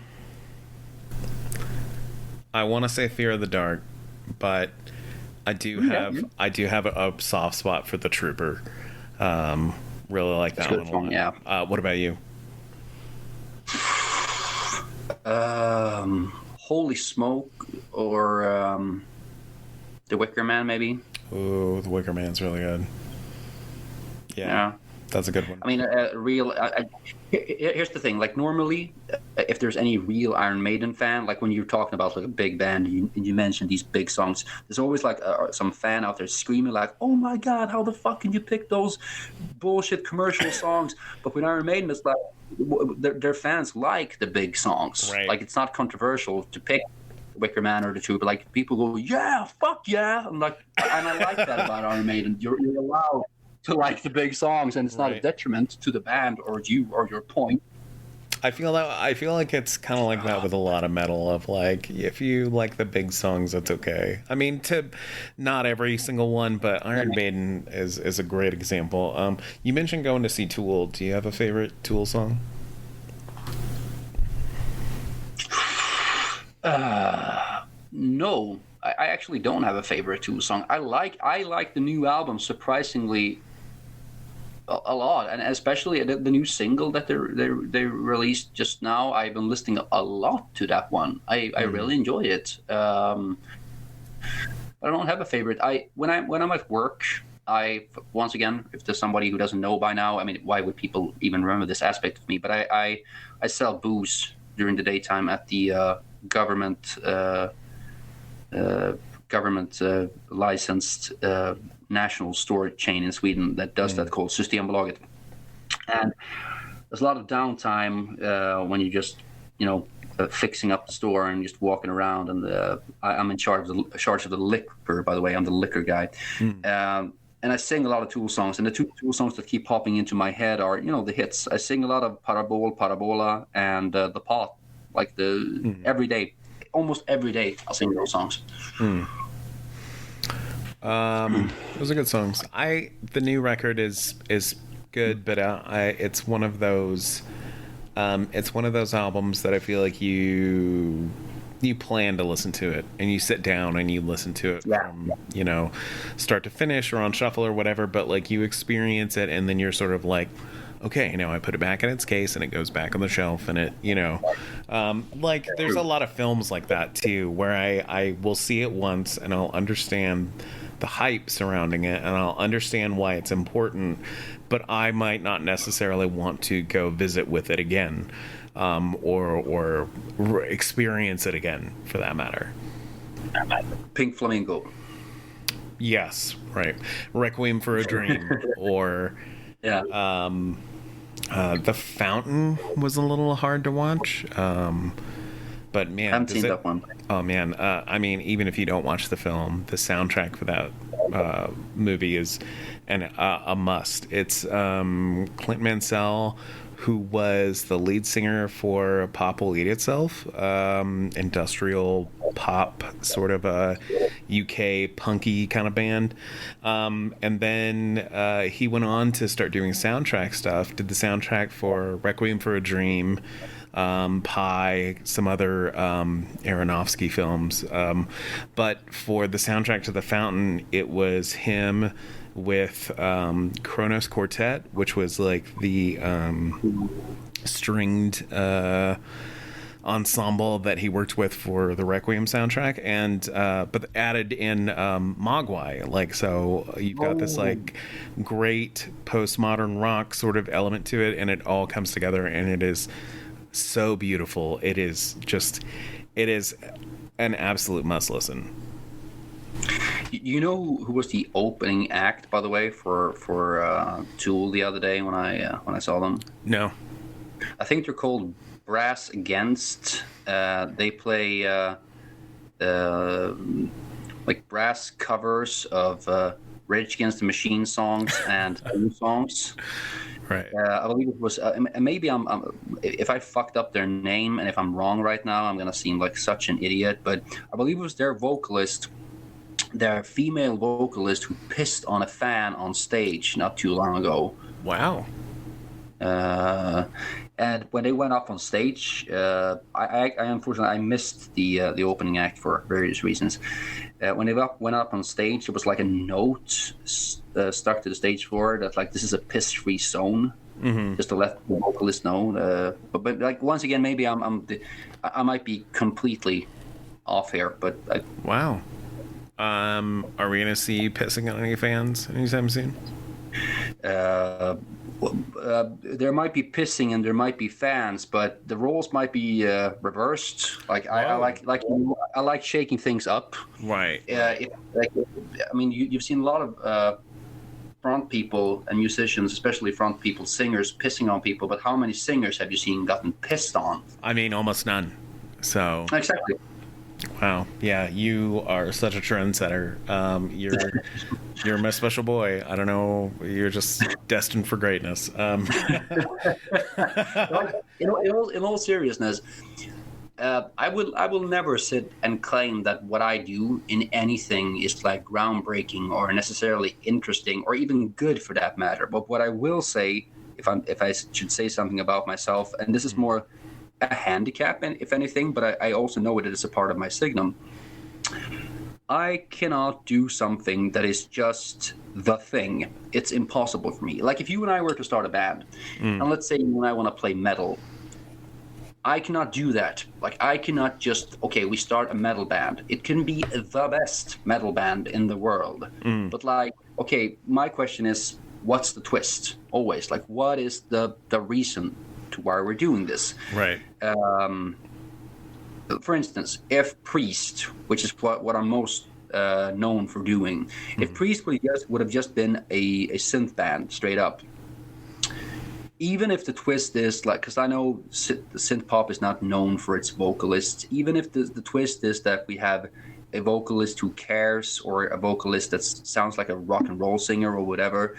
S3: want to say Fear of the Dark, but I do have a soft spot for the Trooper. Really like that
S2: Good
S3: one a
S2: song,
S3: lot.
S2: yeah.
S3: What about you?
S2: Holy Smoke or The Wicker Man, maybe?
S3: Ooh, The Wicker Man's really good.
S2: Yeah.
S3: That's a good one.
S2: I mean, here's the thing. Like, normally, if there's any real Iron Maiden fan, like when you're talking about like a big band, and you mentioned these big songs, there's always like some fan out there screaming like, "Oh my God, how the fuck can you pick those bullshit commercial songs?" But with Iron Maiden, it's like their fans like the big songs.
S3: Right.
S2: Like, it's not controversial to pick Wicker Man or the Trooper. Like, people go, "Yeah, fuck yeah," and I like that about Iron Maiden. You're allowed to like the big songs, and it's not a detriment to the band or you or your point.
S3: I feel like it's kind of like that with a lot of metal. Of like, if you like the big songs, that's okay. I mean, to not every single one, but Iron Maiden is a great example. You mentioned going to see Tool. Do you have a favorite Tool song?
S2: No, I actually don't have a favorite Tool song. I like the new album surprisingly a lot, and especially the new single that they released just now. I've been listening a lot to that one. I really enjoy it. I don't have a favorite. When I'm at work, once again, if there's somebody who doesn't know by now, I mean, why would people even remember this aspect of me? But I sell booze during the daytime at the government licensed national store chain in Sweden that does that, called Systembolaget. And there's a lot of downtime when you just fixing up the store and just walking around. And I'm in charge of the liquor. By the way, I'm the liquor guy. And I sing a lot of Tool songs, and the two Tool songs that keep popping into my head are the hits. I sing a lot of Parabola and The Pot, like every day. Almost every day I'll sing those songs.
S3: Those are good songs. The new record is good, but it's one of those albums that I feel like you plan to listen to it, and you sit down and you listen to it from start to finish or on shuffle or whatever, but like you experience it, and then you're sort of like, okay, now I put it back in its case and it goes back on the shelf, and it, like there's a lot of films like that too, where I will see it once and I'll understand the hype surrounding it and I'll understand why it's important, but I might not necessarily want to go visit with it again, or experience it again for that matter.
S2: Pink Flamingo.
S3: Yes, right. Requiem for a Dream, or The Fountain was a little hard to watch, but man,
S2: I haven't seen that one.
S3: Oh man, I mean, even if you don't watch the film, the soundtrack for that movie is a must. It's Clint Mansell, who was the lead singer for Pop Will Eat Itself, industrial pop, sort of a UK punky kind of band. And then he went on to start doing soundtrack stuff, did the soundtrack for Requiem for a Dream, Pi, some other Aronofsky films. But for the soundtrack to The Fountain, it was him with Kronos Quartet, which was like the stringed ensemble that he worked with for the Requiem soundtrack, and but added in Mogwai. Like, so you've got this like great postmodern rock sort of element to it, and it all comes together, and it is so beautiful. It is an absolute must listen.
S2: You know who was the opening act, by the way, for Tool the other day when I saw them?
S3: No.
S2: I think they're called Brass Against. They play like brass covers of Rage Against the Machine songs and new songs.
S3: Right.
S2: I believe it was. Maybe I'm. If I fucked up their name and if I'm wrong right now, I'm gonna seem like such an idiot. But I believe it was their vocalist, their female vocalist, who pissed on a fan on stage not too long ago.
S3: Wow.
S2: And when they went up on stage, I unfortunately I missed the opening act for various reasons. When they went up on stage, there was like a note stuck to the stage floor that like, this is a piss-free zone, just to let the vocalist know. But like, once again, maybe I might be completely off here. But
S3: Wow. Are we gonna see you pissing on any fans anytime soon?
S2: There might be pissing and there might be fans, but the roles might be reversed. Like I like shaking things up.
S3: Right.
S2: I mean, you've seen a lot of front people and musicians, especially front people, singers, pissing on people. But how many singers have you seen gotten pissed on?
S3: I mean, almost none. So.
S2: Exactly.
S3: Wow. Yeah, you are such a trendsetter. You're my special boy. I don't know. You're just destined for greatness.
S2: In all seriousness, I will never sit and claim that what I do in anything is like groundbreaking or necessarily interesting or even good for that matter. But what I will say, if I should say something about myself, and this is more a handicap, if anything, but I also know it is a part of my signum. I cannot do something that is just the thing. It's impossible for me. Like if you and I were to start a band, and let's say you and I want to play metal, I cannot do that. Like I cannot just, okay, we start a metal band. It can be the best metal band in the world. But like, okay, my question is, what's the twist? Always, like, what is the reason to why we're doing this?
S3: Right.
S2: For instance, if Priest, which is what I'm most known for doing, if Priest would have just been a synth band straight up, even if the twist is like, because I know synth pop is not known for its vocalists, even if the twist is that we have a vocalist who cares or a vocalist that sounds like a rock and roll singer or whatever,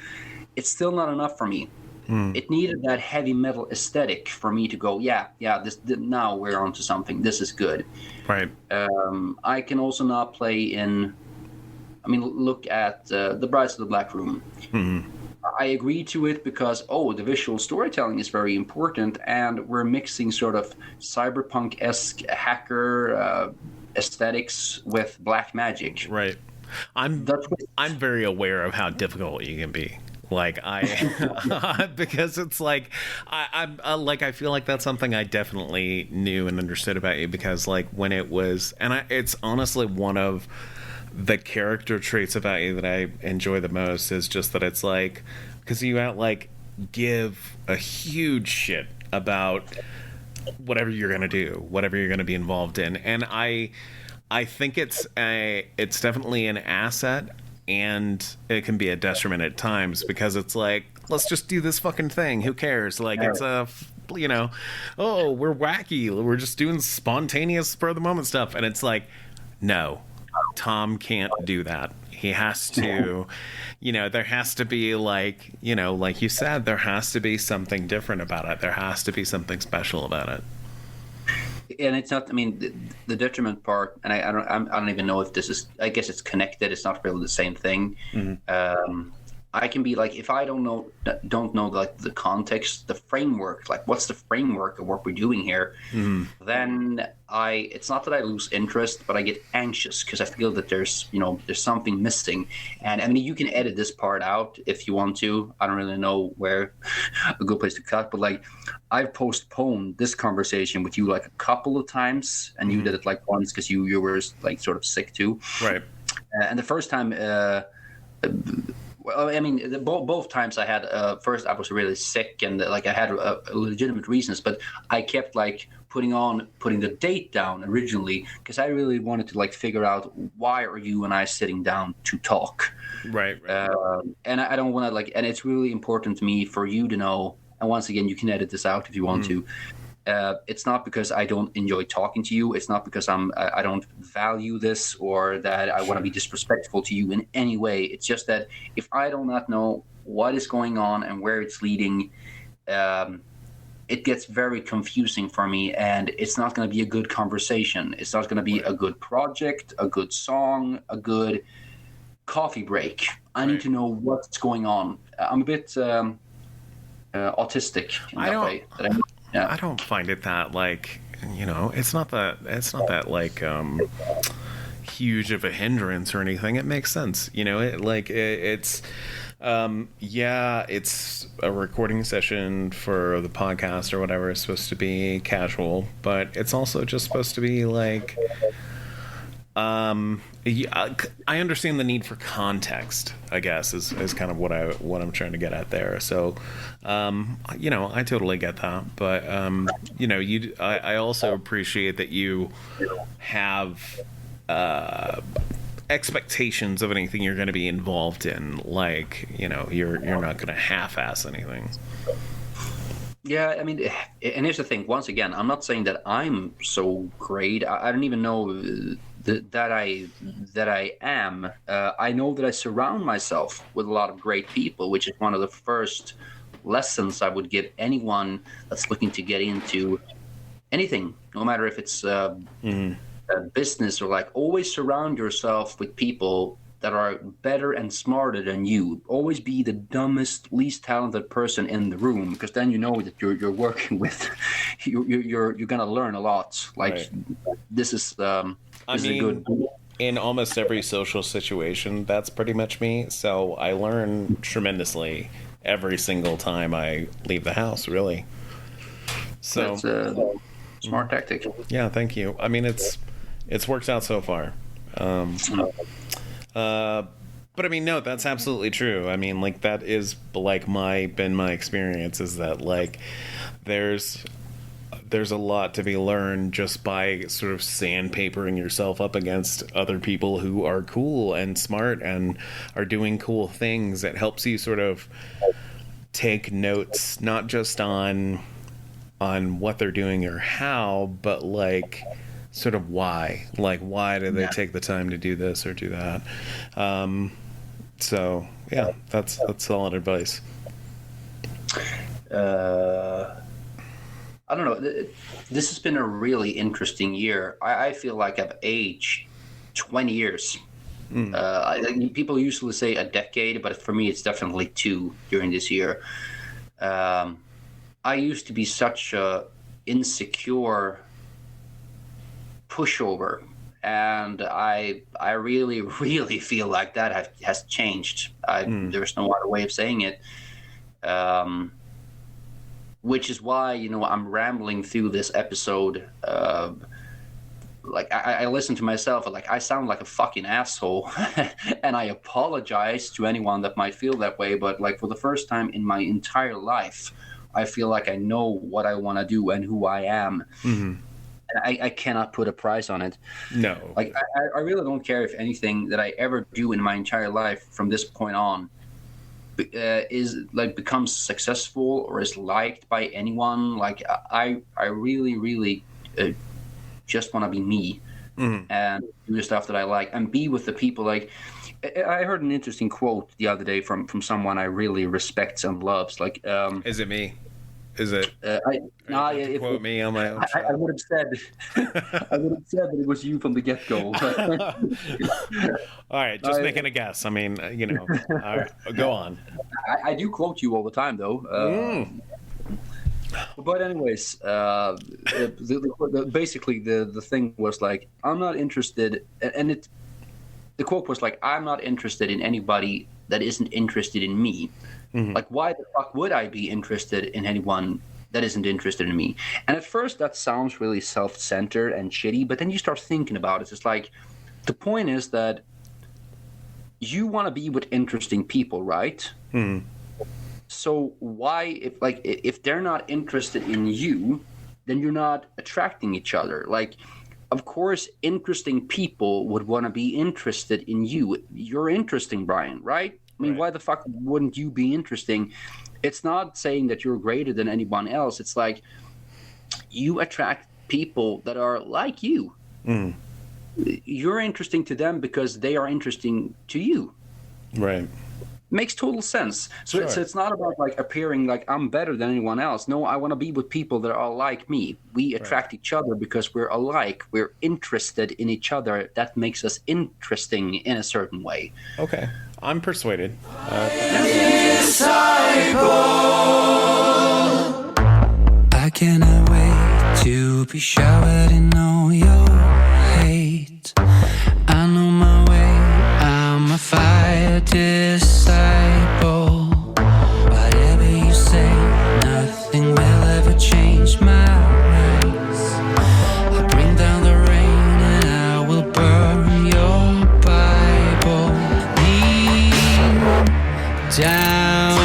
S2: it's still not enough for me. It needed that heavy metal aesthetic for me to go, now we're onto something. This is good.
S3: Right.
S2: I can also not play in, I mean, look at The Brides of the Black Room. I agree to it because, the visual storytelling is very important, and we're mixing sort of cyberpunk-esque hacker aesthetics with black magic.
S3: Right. I'm very aware of how difficult you can be. Like because it's like I feel like that's something I definitely knew and understood about you, because like when it was, and it's honestly one of the character traits about you that I enjoy the most is just that it's like, because you give a huge shit about whatever you're gonna do, whatever you're gonna be involved in, and I think it's definitely an asset. And it can be a detriment at times, because it's like, let's just do this fucking thing. Who cares? Like, it's we're wacky. We're just doing spontaneous spur of the moment stuff. And it's like, no, Tom can't do that. He has to, there has to be like you said, there has to be something different about it. There has to be something special about it.
S2: And it's not, I mean, the detriment part, and I don't even know if this is, I guess it's connected. It's not really the same thing. I can be like, if I don't know like the context, the framework, like what's the framework of what we're doing here, then it's not that I lose interest, but I get anxious because I feel that there's something missing. And I mean, you can edit this part out if you want to. I don't really know where a good place to cut, but like I've postponed this conversation with you like a couple of times, and you did it like once because you were like sort of sick too.
S3: Right.
S2: And the first time, well, I mean, both times I had, first I was really sick and like I had legitimate reasons, but I kept like putting the date down originally because I really wanted to like figure out why are you and I sitting down to talk.
S3: Right.
S2: And I don't want to like, and it's really important to me for you to know. And once again, you can edit this out if you want to. It's not because I don't enjoy talking to you. It's not because I don't value this or that I want to be disrespectful to you in any way. It's just that if I do not know what is going on and where it's leading, it gets very confusing for me, and it's not going to be a good conversation. It's not going to be a good project, a good song, a good coffee break. I need to know what's going on. I'm a bit autistic in that way.
S3: I don't find it that like, it's not that like huge of a hindrance or anything. It makes sense, it's a recording session for the podcast or whatever. It's supposed to be casual, but it's also just supposed to be like I understand the need for context, I guess, is kind of what I'm trying to get at there. So, I totally get that. But, I also appreciate that you have expectations of anything you're going to be involved in. Like, you're not going to half-ass anything.
S2: Yeah, I mean, and here's the thing. Once again, I'm not saying that I'm so great. I don't even know that I am. I know that I surround myself with a lot of great people, which is one of the first lessons I would give anyone that's looking to get into anything, no matter if it's a business or like, always surround yourself with people that are better and smarter than you. Always be the dumbest, least talented person in the room, because then you know that you're working with you're gonna learn a lot. Like this is a good.
S3: In almost every social situation, that's pretty much me. So I learn tremendously every single time I leave the house. Really. So
S2: that's a smart tactic.
S3: Yeah, thank you. I mean, it's worked out so far. But I mean, no, that's absolutely true. I mean, like, that is like been my experience, is that like there's a lot to be learned just by sort of sandpapering yourself up against other people who are cool and smart and are doing cool things. It helps you sort of take notes, not just on what they're doing or how, but like sort of why. Like, why do they take the time to do this or do that? So yeah, that's solid advice.
S2: I don't know. This has been a really interesting year. I feel like I've aged 20 years. People usually say a decade, but for me, it's definitely 2 during this year. I used to be such a insecure pushover, and I really, really feel like that has changed. There's no other way of saying it. Which is why, I'm rambling through this episode. Like, I listen to myself, and like, I sound like a fucking asshole, and I apologize to anyone that might feel that way. But like, for the first time in my entire life, I feel like I know what I want to do and who I am. Mm-hmm. And I cannot put a price on it. No. Like, I really don't care if anything that I ever do in my entire life from this point on is like becomes successful or is liked by anyone. Like, I really, really just want to be me and do the stuff that I like and be with the people. Like, I heard an interesting quote the other day from someone I really respect and loves. Like,
S3: is it me? Is it?
S2: No,
S3: to
S2: if,
S3: quote me on my own
S2: I
S3: show.
S2: would have said, I would have said that it was you from the get-go.
S3: All right, just making a guess. I mean, all right, go on.
S2: I do quote you all the time, though. But anyways, basically the thing was like, I'm not interested, and the quote was like, I'm not interested in anybody that isn't interested in me. Mm-hmm. Like, why the fuck would I be interested in anyone that isn't interested in me? And at first that sounds really self-centered and shitty, but then you start thinking about it. It's like, the point is that you want to be with interesting people, right? Mm-hmm. So why, if they're not interested in you, then you're not attracting each other. Like, of course, interesting people would want to be interested in you. You're interesting, Brian, right? I mean, Why the fuck wouldn't you be interesting? It's not saying that you're greater than anyone else. It's like you attract people that are like you. Mm. You're interesting to them because they are interesting to you.
S3: Right.
S2: Makes total sense. So,
S3: Sure.
S2: So it's not about like appearing like I'm better than anyone else. No, I want to be with people that are like me. We attract each other because we're alike. We're interested in each other. That makes us interesting in a certain way.
S3: Okay. I'm persuaded.
S4: I cannot wait to be showered in all your hate. I know my way, I'm a fire disciple. Whatever you say, nothing will ever change my ways. I bring down the rain and I will burn your Bible. Kneel down.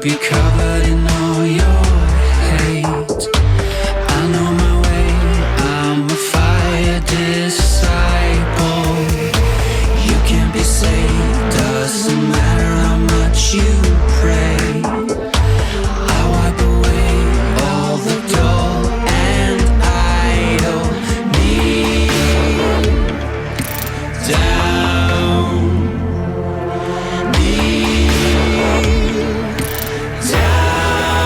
S4: Be covered in all your hate. I know my way, I'm a fire disciple. You can be saved, doesn't matter how much you pray. I wipe away all the dull and idle. Kneel down. Kneel down.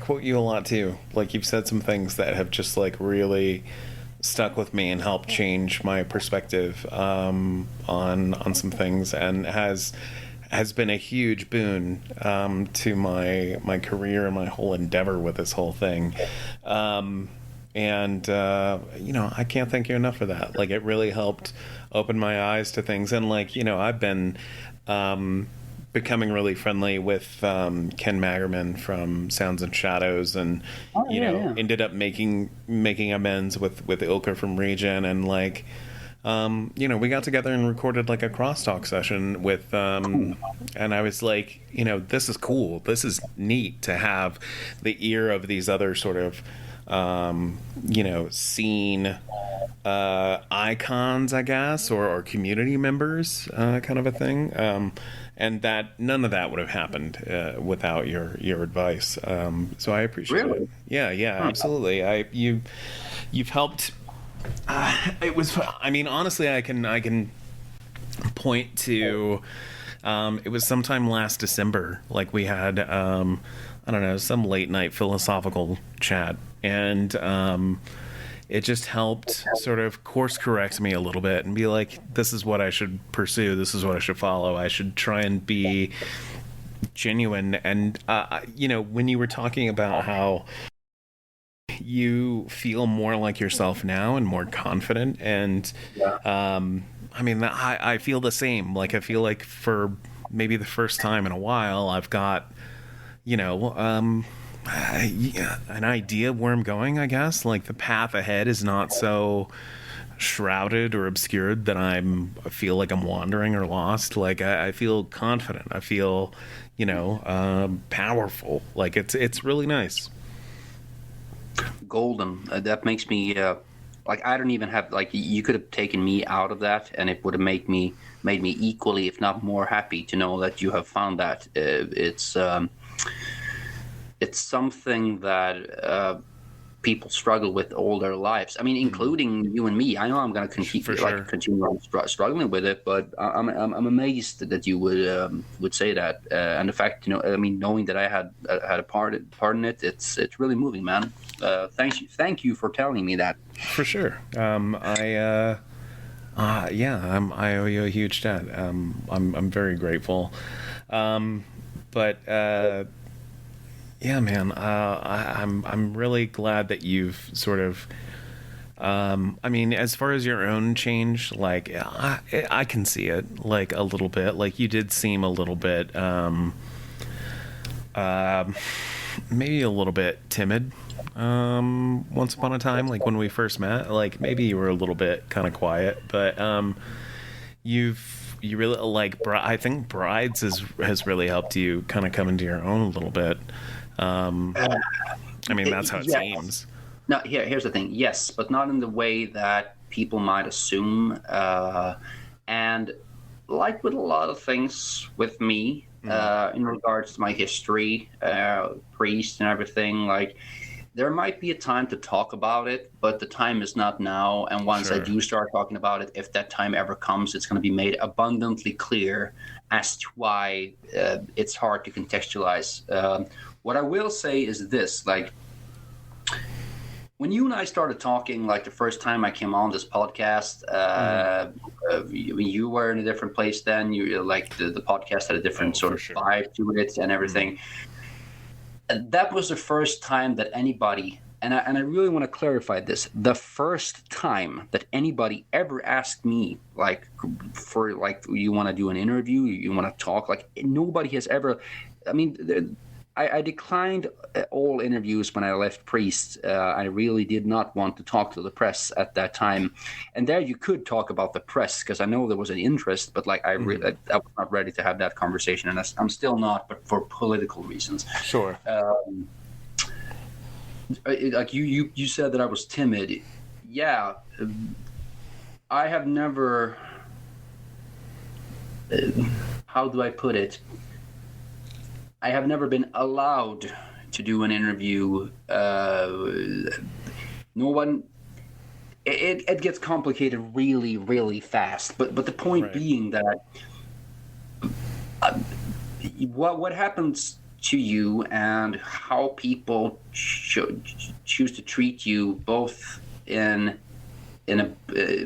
S3: quote you a lot too. Like, you've said some things that have just like really stuck with me and helped change my perspective on some things, and has been a huge boon to my career and my whole endeavor with this whole thing. And I can't thank you enough for that. Like, it really helped open my eyes to things. And like, I've been becoming really friendly with Ken Magerman from Sounds and Shadows, and ended up making amends with Ilka from Region, and like we got together and recorded like a crosstalk session with and I was like, this is cool, this is neat to have the ear of these other sort of scene icons, I guess, or community members, kind of a thing. And that none of that would have happened without your advice. So I appreciate it. Yeah, absolutely. You've helped. It was. I mean, honestly, I can point to. It was sometime last December. Like, we had I don't know, some late night philosophical chat, and it just helped sort of course correct me a little bit and be like, this is what I should pursue. This is what I should follow. I should try and be genuine. And, when you were talking about how you feel more like yourself now and more confident, and, I feel the same. Like, I feel like for maybe the first time in a while, I've got, an idea of where I'm going, I guess. Like, the path ahead is not so shrouded or obscured that I feel like I'm wandering or lost. Like, I feel confident. I feel, powerful. Like, it's really nice.
S2: Golden. That makes me like, I don't even have, like, you could have taken me out of that, and it would have made me equally, if not more, happy to know that you have found that. It's something that people struggle with all their lives. I mean, including you and me. I know I'm going to continue struggling with it, but I'm amazed that you would say that. And the fact, knowing that I had a part in it, it's really moving, man. Thank you for telling me that.
S3: For sure. I owe you a huge debt. I'm very grateful. Yeah, man. I'm really glad that you've sort of. As far as your own change, like, I can see it, like, a little bit. Like, you did seem a little bit, maybe a little bit timid. Once upon a time, like when we first met, like maybe you were a little bit kind of quiet, but you really, like, I think Brides has really helped you kind of come into your own a little bit. That's how it seems.
S2: No, here's the thing. Yes, but not in the way that people might assume. And like with a lot of things with me, in regards to my history, priest and everything, like, there might be a time to talk about it, but the time is not now. And once I do start talking about it, if that time ever comes, it's going to be made abundantly clear as to why it's hard to contextualize. What I will say is this, like, when you and I started talking, like the first time I came on this podcast, you were in a different place then. You, like, the podcast had a different sort of vibe to it and everything. That was the first time that anybody, and I really want to clarify this, the first time that anybody ever asked me, like, for, like, you want to do an interview, you want to talk, like, nobody has ever, I declined all interviews when I left Priest. I really did not want to talk to the press at that time. And there you could talk about the press, because I know there was an interest, but, like, I was not ready to have that conversation. And I'm still not, but for political reasons.
S3: Sure.
S2: Like you said that I was timid. Yeah. I have never, how do I put it? I have never been allowed to do an interview. No one. It gets complicated really, really fast. But the point being that what happens to you and how people choose to treat you, both in a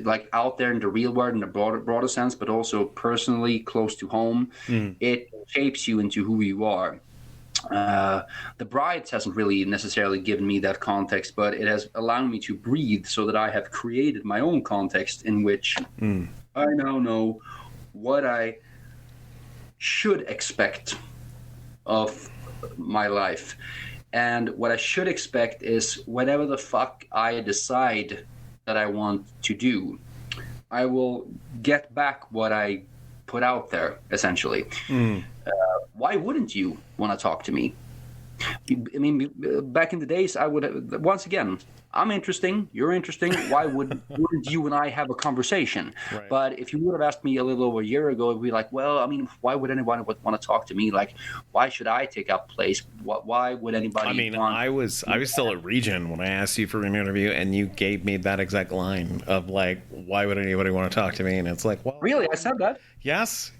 S2: like out there in the real world in a broader sense, but also personally close to home. It shapes you into who you are. The Brides hasn't really necessarily given me that context, but it has allowed me to breathe, so that I have created my own context in which I now know what I should expect of my life. And what I should expect is whatever the fuck I decide that I want to do, I will get back what I put out there, essentially. Why wouldn't you want to talk to me? I mean, back in the days, I would, once again, I'm interesting, you're interesting, why wouldn't you and I have a conversation?
S3: Right.
S2: But if you would have asked me a little over a year ago, it'd be like, well, I mean, why would anyone want to talk to me? Like, why should I take up place? Why would anybody
S3: I mean,
S2: want...
S3: I was still at Region when I asked you for an interview, and you gave me that exact line of like, why would anybody want to talk to me? And it's like, well,
S2: Really? I said that?
S3: yes.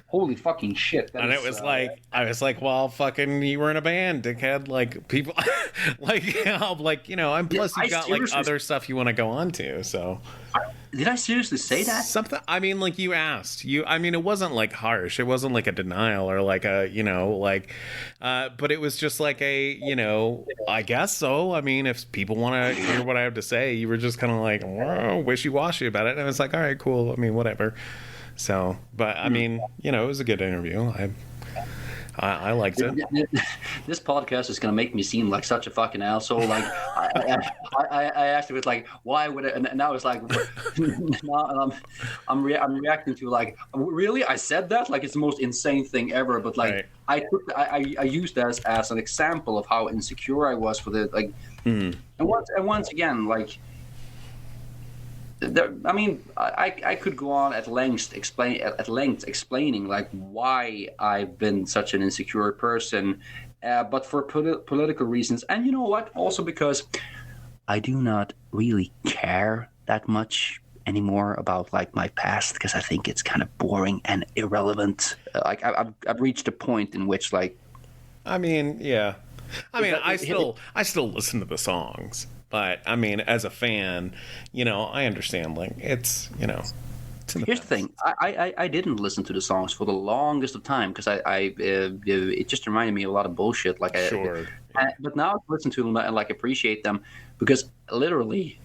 S2: Holy fucking shit.
S3: And it was like, I was like, well, fucking, you were in a band, dickhead. Like, people, like, like, and plus you got like other stuff you want to go on to. So,
S2: did I seriously say that?
S3: something, I mean, like, you asked. I mean, it wasn't like harsh. It wasn't like a denial or like a, but it was just like a, I guess so. I mean, if people want to hear what I have to say, you were just kind of like, wishy-washy about it. And I was like, all right, cool. I mean, whatever. So, but I mean, it was a good interview. I liked it.
S2: This podcast is going to make me seem like such a fucking asshole. Like, I asked it like, why would it? And now it's like, now I'm reacting to like, really? I said that? Like, it's the most insane thing ever. But like, right. I used that as an example of how insecure I was for the like. And once again, like. I mean, I could go on at length explaining like why I've been such an insecure person, but for political reasons, and you know what? Also because I do not really care that much anymore about like my past, because I think it's kind of boring and irrelevant. Like I've reached a point in which like,
S3: I mean, yeah, I mean, I still listen to the songs. But I mean, as a fan, I understand. Like, it's here's the thing. I didn't listen to the songs for the longest of time because it just reminded me of a lot of bullshit. Like, but now I listen to them and like appreciate them because literally,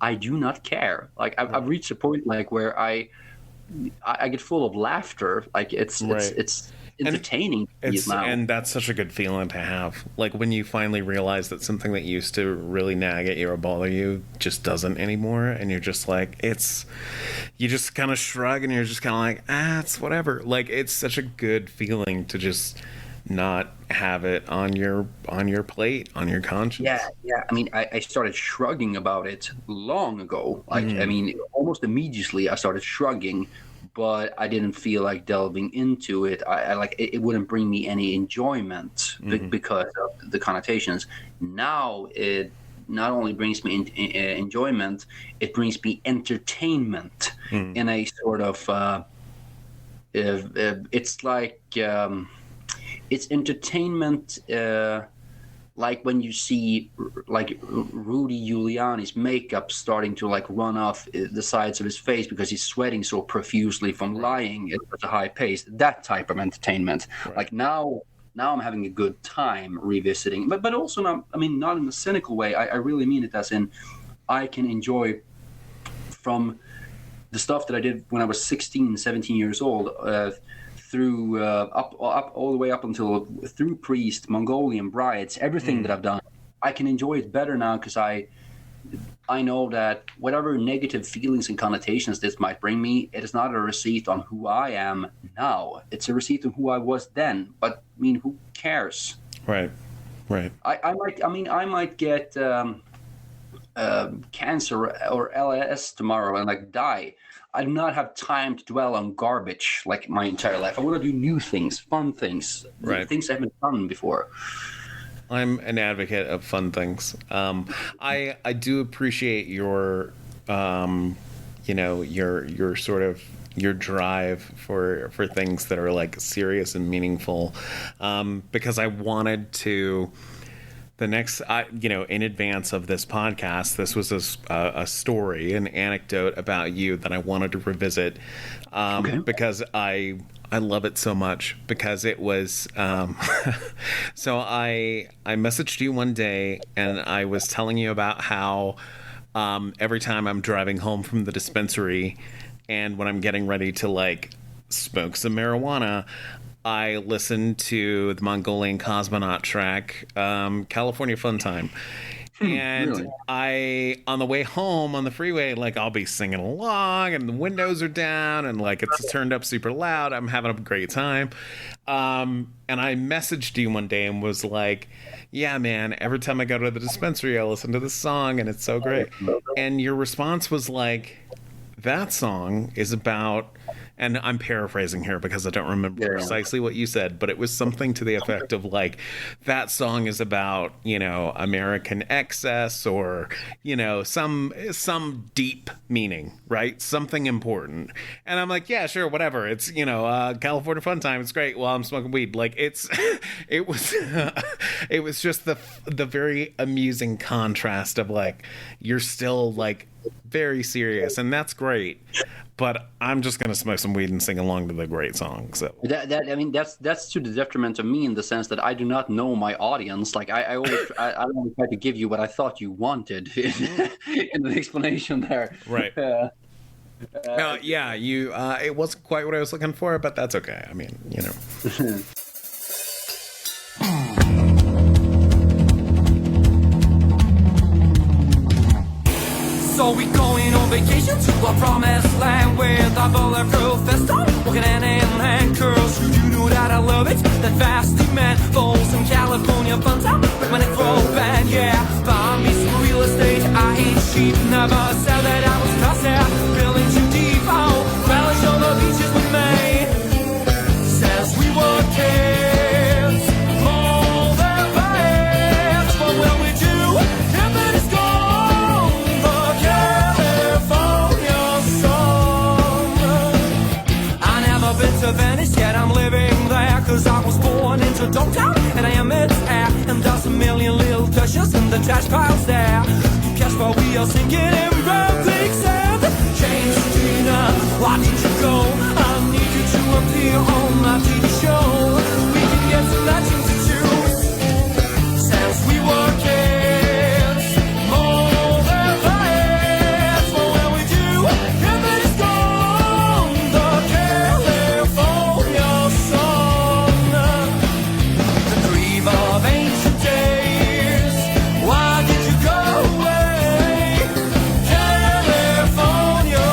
S3: I do not care. Like, I've reached a point like where I get full of laughter. Like, it's entertaining. And that's such a good feeling to have. Like, when you finally realize that something that used to really nag at you or bother you just doesn't anymore, and you're just like, you just kind of shrug and you're just kind of like, it's whatever. Like, it's such a good feeling to just not have it on your plate, on your conscience.
S2: Yeah. I mean, I started shrugging about it long ago. Like, I mean, almost immediately I started shrugging. But I didn't feel like delving into it. I like it wouldn't bring me any enjoyment because of the connotations. Now it not only brings me enjoyment, it brings me entertainment in a sort of. It's like it's entertainment. Like when you see like Rudy Giuliani's makeup starting to like run off the sides of his face because he's sweating so profusely from lying at such a high pace, that type of entertainment. Right. Like now I'm having a good time revisiting, but also not, I mean, not in a cynical way. I really mean it as in I can enjoy from the stuff that I did when I was 16, 17 years old, through up all the way up until through Priest, Mongolian, Brides, everything that I've done, I can enjoy it better now because I know that whatever negative feelings and connotations this might bring me, it is not a receipt on who I am now. It's a receipt of who I was then. But I mean, who cares?
S3: Right.
S2: I might get cancer or LS tomorrow and like die. I do not have time to dwell on garbage like my entire life. I want to do new things, fun things, things I haven't done before.
S3: I'm an advocate of fun things. I do appreciate your, your sort of your drive for things that are like serious and meaningful, because I wanted to. The next, in advance of this podcast, this was a story, an anecdote about you that I wanted to revisit, because I love it so much, because it was, so I messaged you one day and I was telling you about how every time I'm driving home from the dispensary and when I'm getting ready to like smoke some marijuana, I listened to the Mongolian Cosmonaut track, California Fun Time. And really? On the way home on the freeway, like I'll be singing along and the windows are down and like it's turned up super loud. I'm having a great time. And I messaged you one day and was like, yeah, man, every time I go to the dispensary, I listen to this song and it's so great. And your response was like, that song is about, and I'm paraphrasing here because I don't remember precisely what you said, but it was something to the effect of like, that song is about, American excess or, some deep meaning, right? Something important. And I'm like, yeah, sure, whatever. It's, California Fun Time. It's great while I'm smoking weed. Like it was, it was just the very amusing contrast of like, you're still like very serious and that's great. But I'm just gonna smoke some weed and sing along to the great song. So
S2: that's to the detriment of me in the sense that I do not know my audience. Like I always I only try to give you what I thought you wanted in the explanation there.
S3: Right. You. It wasn't quite what I was looking for, but that's okay. I mean,
S4: So we going on vacation to a promised land with a bulletproof vest on, walking hand in hand, girls. You know that I love it. That fast demand for some California fun time with my neck roll band, yeah. Buy me some real estate, I ain't cheap. Never said that I was classy, feeling too deep. Oh, well, I show the beaches with me. Says we were kids, all their bands, but when we do, heaven is gone. To Venice, yet I'm living there, cause I was born into Dogtown, and I am its air, and there's a million little dishes in the trash piles there. You catch while we are sinking in brown quicksand. James, Gina, why did you go? I need you to appear on my TV show. We can get some legends to choose. Since we were kids, more than fans, but when we do, heaven is gone. The of ancient days, why did you go away, California?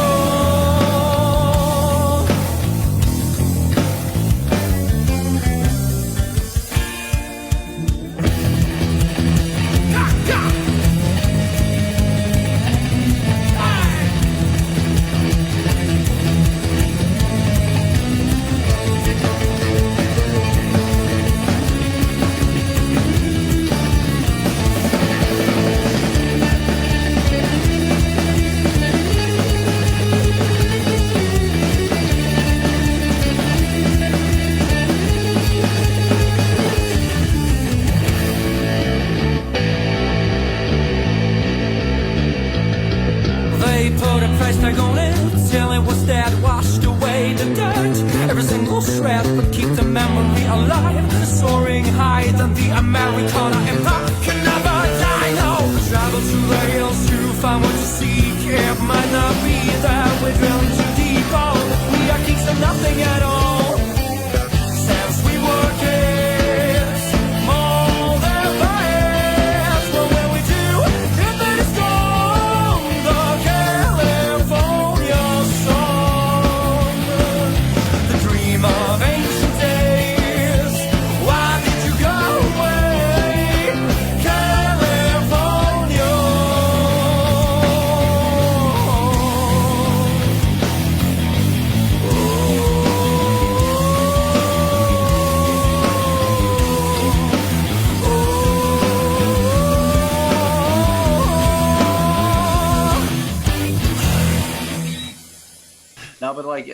S2: but like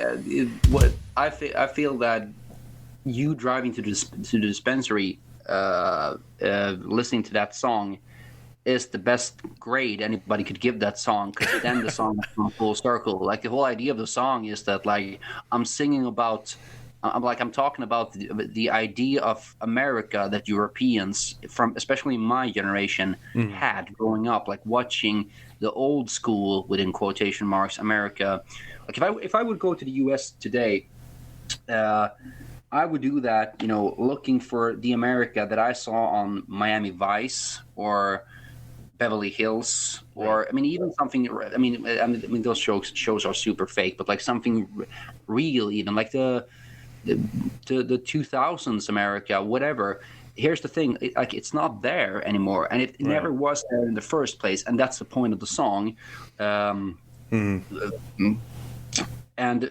S2: what I feel that you driving to the dispensary, listening to that song, is the best grade anybody could give that song, because then the song is from full circle. Like the whole idea of the song is that like I'm singing about, I'm talking about the idea of America that Europeans from especially my generation had growing up, like watching the old school within quotation marks America. Like if I would go to the U.S. today, I would do that, looking for the America that I saw on Miami Vice or Beverly Hills, or I mean, even something. I mean, those shows are super fake, but like something real, even like the 2000s America, whatever. Here's the thing: it's not there anymore, and it never was there in the first place, and that's the point of the song. And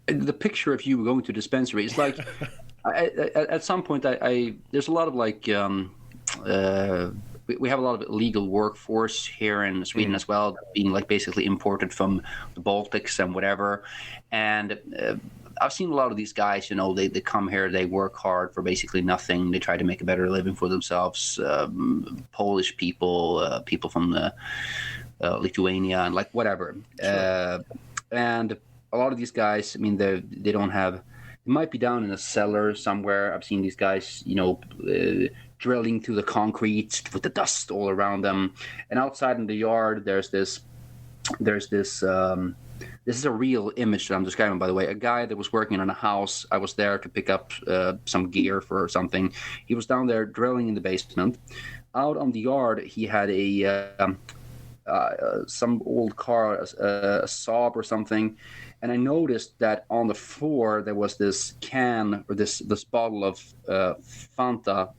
S2: the picture of you going to dispensary is like, at some point, there's a lot of like. We have a lot of illegal workforce here in Sweden as well, being like basically imported from the Baltics and whatever. And I've seen a lot of these guys, they come here, they work hard for basically nothing. They try to make a better living for themselves. Polish people, people from Lithuania, and like whatever. Sure. And a lot of these guys, I mean, they don't have. They might be down in a cellar somewhere. I've seen these guys, drilling through the concrete with the dust all around them. And outside in the yard, there's this. This is a real image that I'm describing, by the way. A guy that was working on a house. I was there to pick up some gear for something. He was down there drilling in the basement. Out on the yard, he had some old car, a Saab or something. And I noticed that on the floor there was this can, or this bottle of Fanta,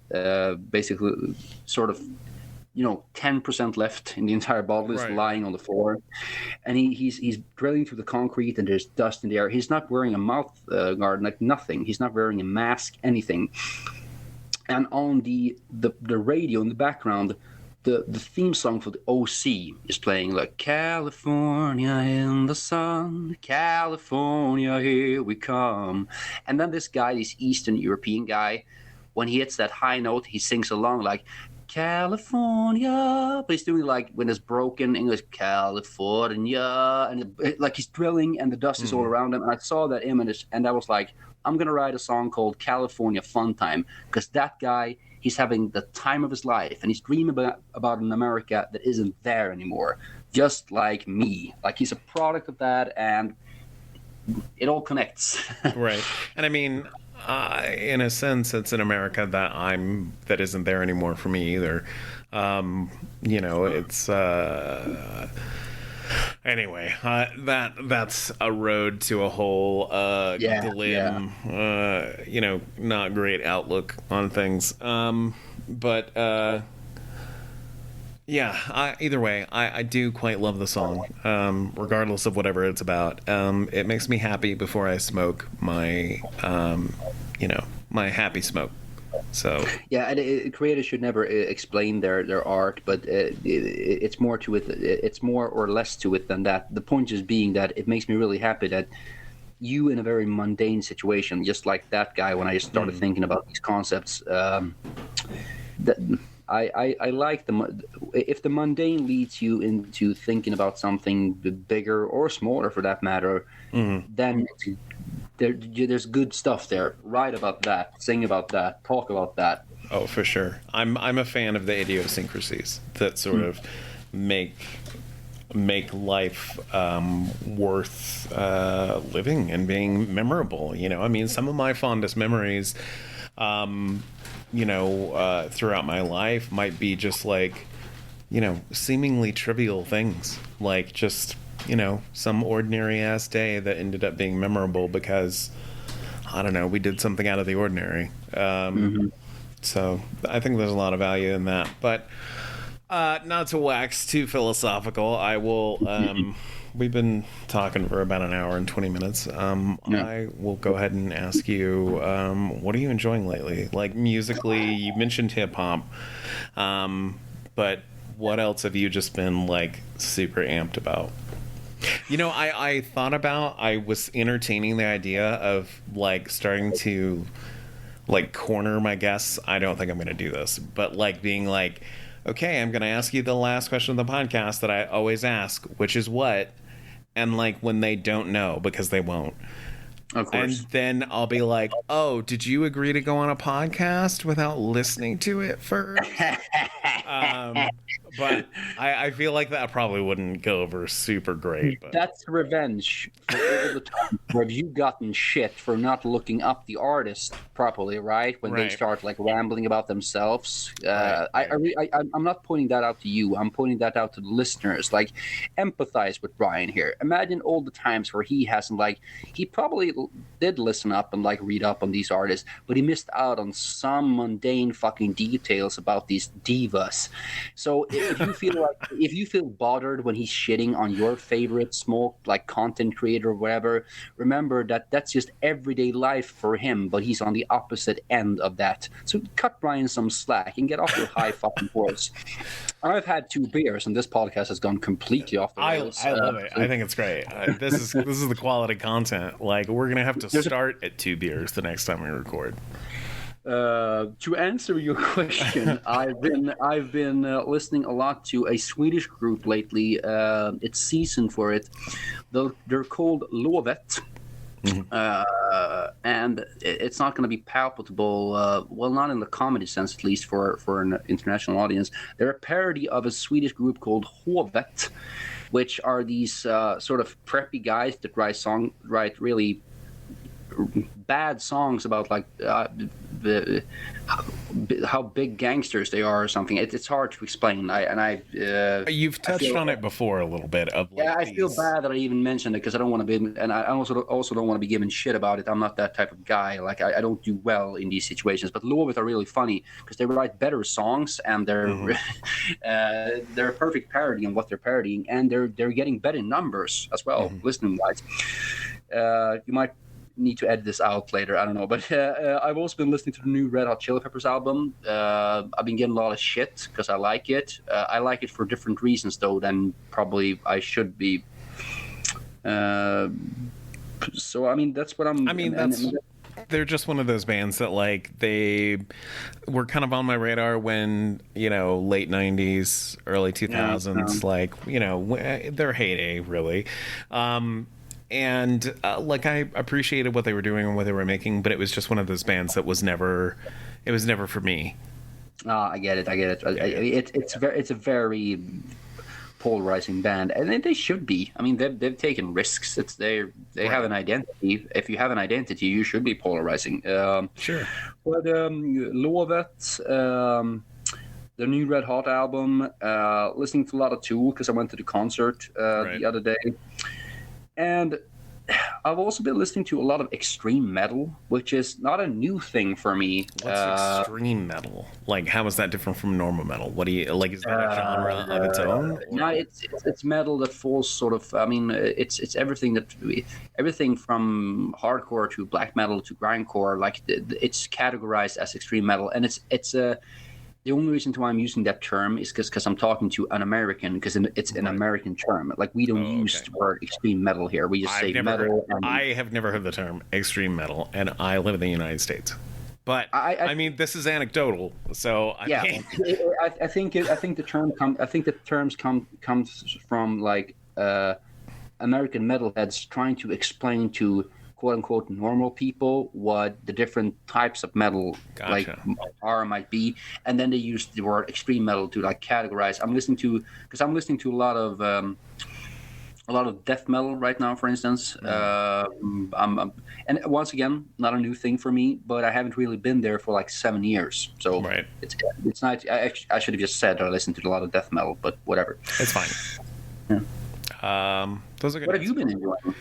S2: basically sort of, 10% left in the entire bottle is lying on the floor. And he's drilling through the concrete, and there's dust in the air. He's not wearing a mouth guard, like nothing. He's not wearing a mask, anything. And on the radio in the background, the theme song for the OC is playing, like California in the sun, California, here we come. And then this guy, this Eastern European guy, when he hits that high note, he sings along like California, but he's doing like when it's broken English, California, and like he's drilling and the dust is all around him. And I saw that image and I was like, I'm gonna write a song called California Fun Time, because that guy, he's having the time of his life, and he's dreaming about an America that isn't there anymore, just like me. Like he's a product of that, and it all connects. Right.
S3: And I mean, in a sense, it's an America that isn't there anymore for me either. It's anyway, that's a road to a whole glim, not great outlook on things. Either way, I do quite love the song, regardless of whatever it's about. It makes me happy before I smoke my, my happy smoke. So
S2: and creators should never explain their art, but it's more to it. It's more or less to it than that. The point is being that it makes me really happy that you, in a very mundane situation, just like that guy, when I just started thinking about these concepts, that I like if the mundane leads you into thinking about something bigger or smaller, for that matter, then there's good stuff there. Write about that, sing about that, talk about that.
S3: Oh, for sure. I'm a fan of the idiosyncrasies that sort of make life worth living and being memorable. I mean, some of my fondest memories, throughout my life might be just like, seemingly trivial things, like just, some ordinary ass day that ended up being memorable because, I don't know, we did something out of the ordinary. So I think there's a lot of value in that. But not to wax too philosophical, I will. We've been talking for about an hour and 20 minutes. I will go ahead and ask you, what are you enjoying lately? Like musically, you mentioned hip hop, but what else have you just been like super amped about? You know, I was entertaining the idea of like starting to like corner my guests. I don't think I'm going to do this, but like being like, okay, I'm going to ask you the last question of the podcast that I always ask, which is what? And like when they don't know, because they won't.
S2: Of course.
S3: And then I'll be like, oh, did you agree to go on a podcast without listening to it first? But I feel like that probably wouldn't go over super great. But.
S2: That's revenge for all the time. Have you gotten shit for not looking up the artist properly, right? When they start like rambling about themselves. I'm not pointing that out to you. I'm pointing that out to the listeners. Like, empathize with Brian here. Imagine all the times where he hasn't he probably did listen up and like read up on these artists, but he missed out on some mundane fucking details about these divas. So if you feel bothered when he's shitting on your favorite small like content creator or whatever, remember that that's just everyday life for him, but he's on the opposite end of that. So cut Brian some slack and get off your high fucking horse. I've had 2 beers and this podcast has gone completely off the rails.
S3: I love it. I think it's great. This is the quality content. Like, we're gonna have to start at 2 beers the next time we record.
S2: To answer your question, I've been listening a lot to a Swedish group lately. It's season for it. They're called Lovet. And it's not going to be palpable, well, not in the comedy sense, at least for an international audience. They're a parody of a Swedish group called Hovet, which are these sort of preppy guys that write really bad songs about like how big gangsters they are or something. It's hard to explain. You've
S3: touched on it before a little bit.
S2: I feel bad that I even mentioned it because I don't want to be, and I also don't want to be given shit about it. I'm not that type of guy. Like I don't do well in these situations. But Lovet are really funny because they write better songs and they're they're a perfect parody on what they're parodying, and they're getting better numbers as well, listening wise. You might need to edit this out later, I don't know, but I've also been listening to the new Red Hot Chili Peppers album. I've been getting a lot of shit because I like it. I like it for different reasons though than probably I should be. So I mean that's what
S3: they're just one of those bands that like they were kind of on my radar when, you know, late 90s, early 2000s, like, you know, their heyday really. And like I appreciated what they were doing and what they were making, but it was just one of those bands that was never for me.
S2: I get it. It's a very polarizing band, and they should be. I mean, they've taken risks. They have an identity. If you have an identity, you should be polarizing.
S3: Sure.
S2: But Lovet, the new Red Hot album. Listening to a lot of Tool because I went to the concert the other day. And I've also been listening to a lot of extreme metal, which is not a new thing for me.
S3: What's extreme metal? Like, how is that different from normal metal? What do you like? Is that a genre of its own?
S2: No, it's metal that falls sort of. I mean, it's everything from hardcore to black metal to grindcore. Like, it's categorized as extreme metal, and it's the only reason why I'm using that term is because I'm talking to an American, because it's an American term. Like, we don't use the word extreme metal here. We just say metal.
S3: I have never heard the term extreme metal, and I live in the United States. But I mean, this is anecdotal, so I
S2: think the terms comes from like American metalheads trying to explain to quote unquote normal people what the different types of metal might be, and then they use the word extreme metal to like categorize. I'm listening to a lot of death metal right now, for instance. And once again, not a new thing for me, but I haven't really been there for like 7 years. So it's not. I should have just said I listened to a lot of death metal, but whatever.
S3: It's fine.
S2: Yeah.
S3: Those are good.
S2: What have you been enjoying?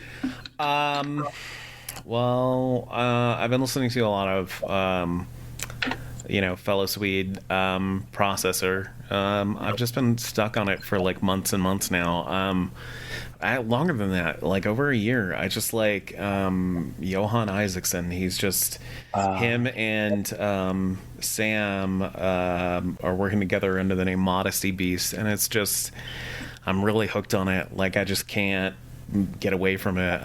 S3: Well, I've been listening to a lot of, fellow Swede Processor. I've just been stuck on it for like months and months now. Longer than that, like over a year. I just like Johan Isaacson. He's just him and Sam are working together under the name Modesty Beast, and it's just I'm really hooked on it. Like I just can't get away from it.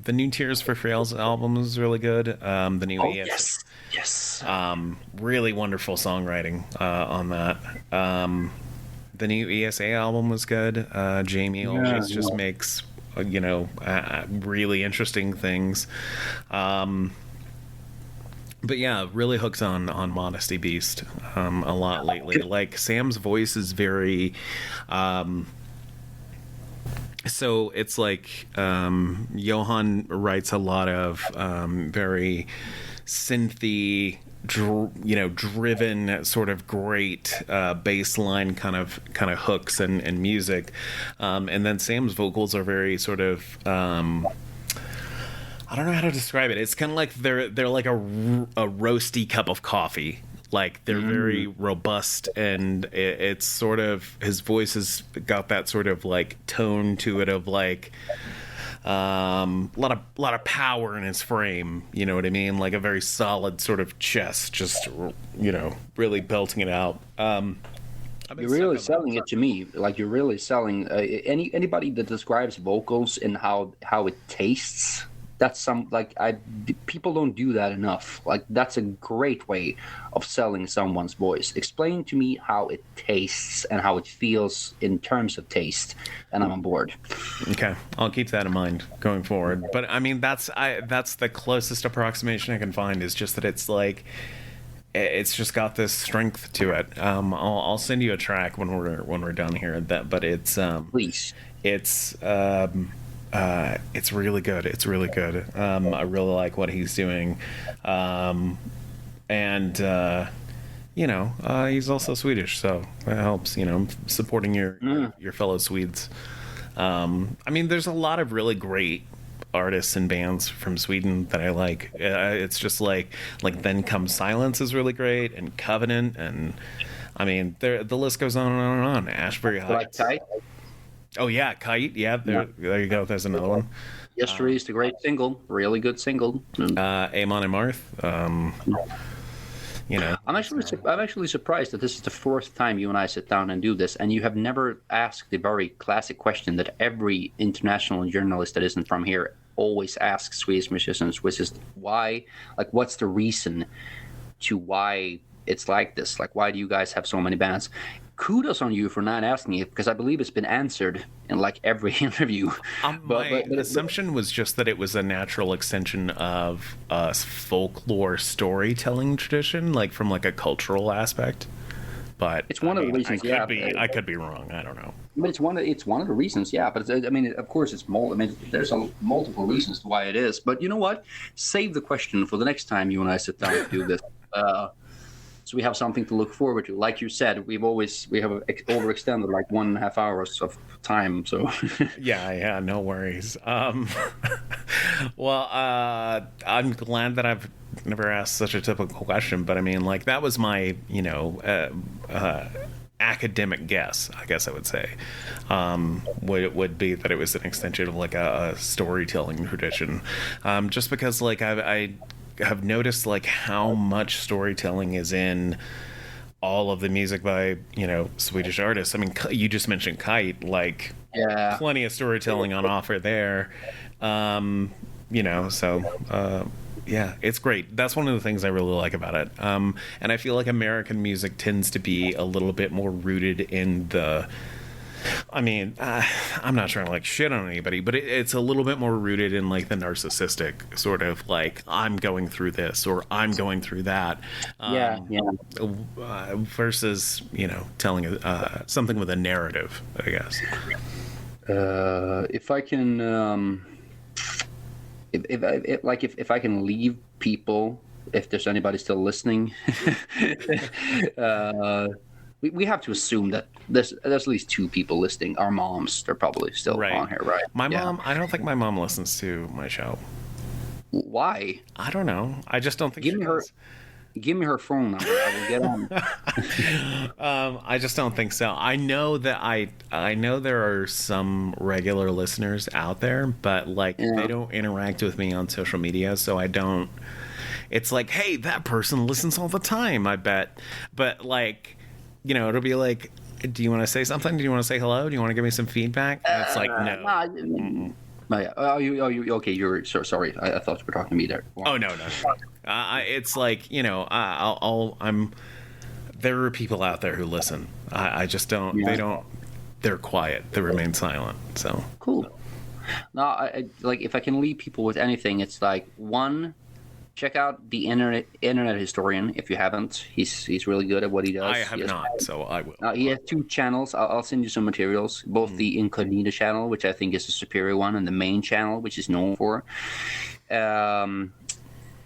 S3: The new Tears for Fears album is really good. The new ES,
S2: yes,
S3: really wonderful songwriting on that. The new ESA album was good. Jamie always just makes really interesting things. But yeah, really hooks on Modesty Beast a lot lately. Like Sam's voice is very so it's like Johan writes a lot of very synthy, driven, sort of great bass line kind of hooks and music, and then Sam's vocals are very sort of I don't know how to describe it. It's kind of like they're like a roasty cup of coffee. Like they're very robust, and it's sort of, his voice has got that sort of like tone to it of like a lot of power in his frame. You know what I mean? Like a very solid sort of chest, just really belting it out.
S5: You're really selling it to me. Like you're really selling anybody that describes vocals and how it tastes. That's people don't do that enough. Like that's a great way of selling someone's voice. Explain to me how it tastes and how it feels in terms of taste, and I'm on board.
S3: Okay, I'll keep that in mind going forward. But I mean, that's the closest approximation I can find. Is just that it's like, it's just got this strength to it. I'll send you a track when we're done here. But it's
S5: please.
S3: It's really good. It's really good. I really like what he's doing. And he's also Swedish, so that helps, supporting your fellow Swedes. I mean, there's a lot of really great artists and bands from Sweden that I like. It's just like Then Comes Silence is really great, and Covenant, and I mean, the list goes on and on and on. Ashbury Heights.
S5: Like
S3: Oh yeah, Kite. Yeah, there you go. There's another one.
S5: Yesterday is the great single, really good single.
S3: Amon and Marth.
S5: I'm actually surprised that this is the fourth time you and I sit down and do this, and you have never asked the very classic question that every international journalist that isn't from here always asks Swedish musicians, which is why? Like, what's the reason to why it's like this? Like, why do you guys have so many bands? Kudos on you for not asking it, because I believe it's been answered in like every interview.
S3: My assumption was just that it was a natural extension of a folklore storytelling tradition, like from like a cultural aspect. But
S5: it's one of the reasons.
S3: I could be wrong. I don't know.
S5: But it's one of the reasons. Yeah, but of course, it's there's multiple reasons to why it is. But you know what? Save the question for the next time you and I sit down to do this. So we have something to look forward to. Like you said, we have overextended like 1.5 hours of time. So
S3: yeah, no worries. Well, I'm glad that I've never asked such a typical question, but I mean, like that was my academic guess, I guess I would say. Would be that it was an extension of like a storytelling tradition, just because like I have noticed like how much storytelling is in all of the music by Swedish artists. I mean, you just mentioned Kite, like plenty of storytelling on offer there. Yeah, it's great. That's one of the things I really like about it. And I feel like American music tends to be a little bit more rooted in the, I'm not trying to like shit on anybody, but it's a little bit more rooted in like the narcissistic sort of like, I'm going through this or I'm going through that. Versus, telling something with a narrative, I guess.
S5: If I can, if I can leave people, if there's anybody still listening, we have to assume that there's at least 2 people listening. Our moms, they're probably still on here, right?
S3: My mom, I don't think my mom listens to my show.
S5: Why?
S3: I don't know. I just don't think she does.
S5: Give me her phone number. I will get on.
S3: I just don't think so. I know that I know there are some regular listeners out there, but like they don't interact with me on social media, so I don't. It's like, hey, that person listens all the time, I bet. But like, it'll be like, do you want to say something? Do you want to say hello? Do you want to give me some feedback? And it's like, no.
S5: Oh yeah. Oh, you. Okay, you're so sorry. I thought you were talking to me there.
S3: Oh no. It's like, you know, I'm. There are people out there who listen. I just don't.
S5: Yeah.
S3: They don't. They're quiet. They remain silent. So
S5: Cool. No, I like if I can leave people with anything, it's like one, check out the internet historian if you haven't. He's really good at what he does.
S3: I have not, so I will.
S5: He has 2 channels. I'll send you some materials. Both the Incognito channel, which I think is the superior one, and the main channel, which is known for.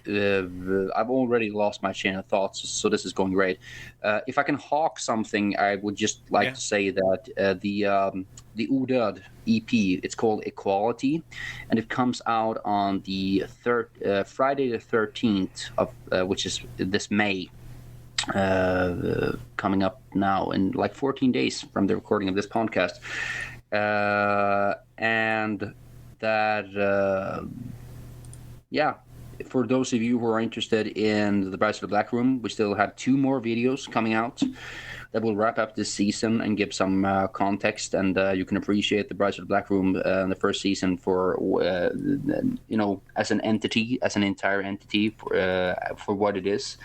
S5: I've already lost my chain of thoughts, so this is going great. If I can hawk something, I would just like to say that the Odöd EP, it's called Equality, and it comes out on the Friday the 13th of which is this May. Coming up now in like 14 days from the recording of this podcast, and that for those of you who are interested in the Brides of the Black Room, we still have 2 more videos coming out that will wrap up this season and give some context, and you can appreciate the Brides of the Black Room in the first season for as an entity, as an entire entity for what it is.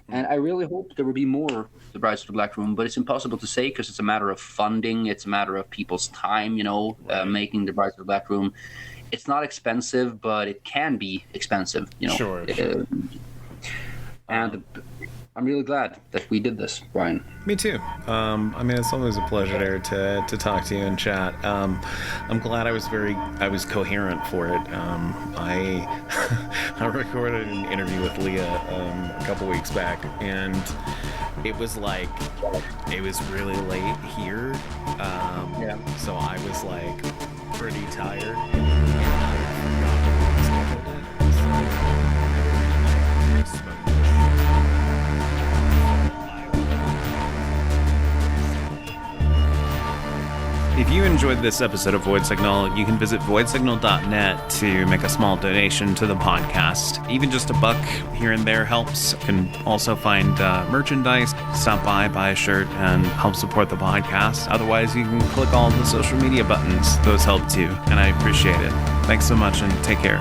S5: And I really hope there will be more the Brides of the Black Room, but it's impossible to say because it's a matter of funding, it's a matter of people's time, making the Brides of the Black Room. It's not expensive, but it can be expensive,
S3: Sure.
S5: And I'm really glad that we did this, Brian.
S3: Me too. I mean, it's always a pleasure to talk to you and chat. I'm glad I was coherent for it. I recorded an interview with Leah a couple weeks back, and it was really late here. So I was like pretty tired. If you enjoyed this episode of Void Signal, you can visit voidsignal.net to make a small donation to the podcast. Even just $1 here and there helps. You can also find merchandise, stop by, buy a shirt, and help support the podcast. Otherwise, you can click all the social media buttons. Those help too, and I appreciate it. Thanks so much, and take care.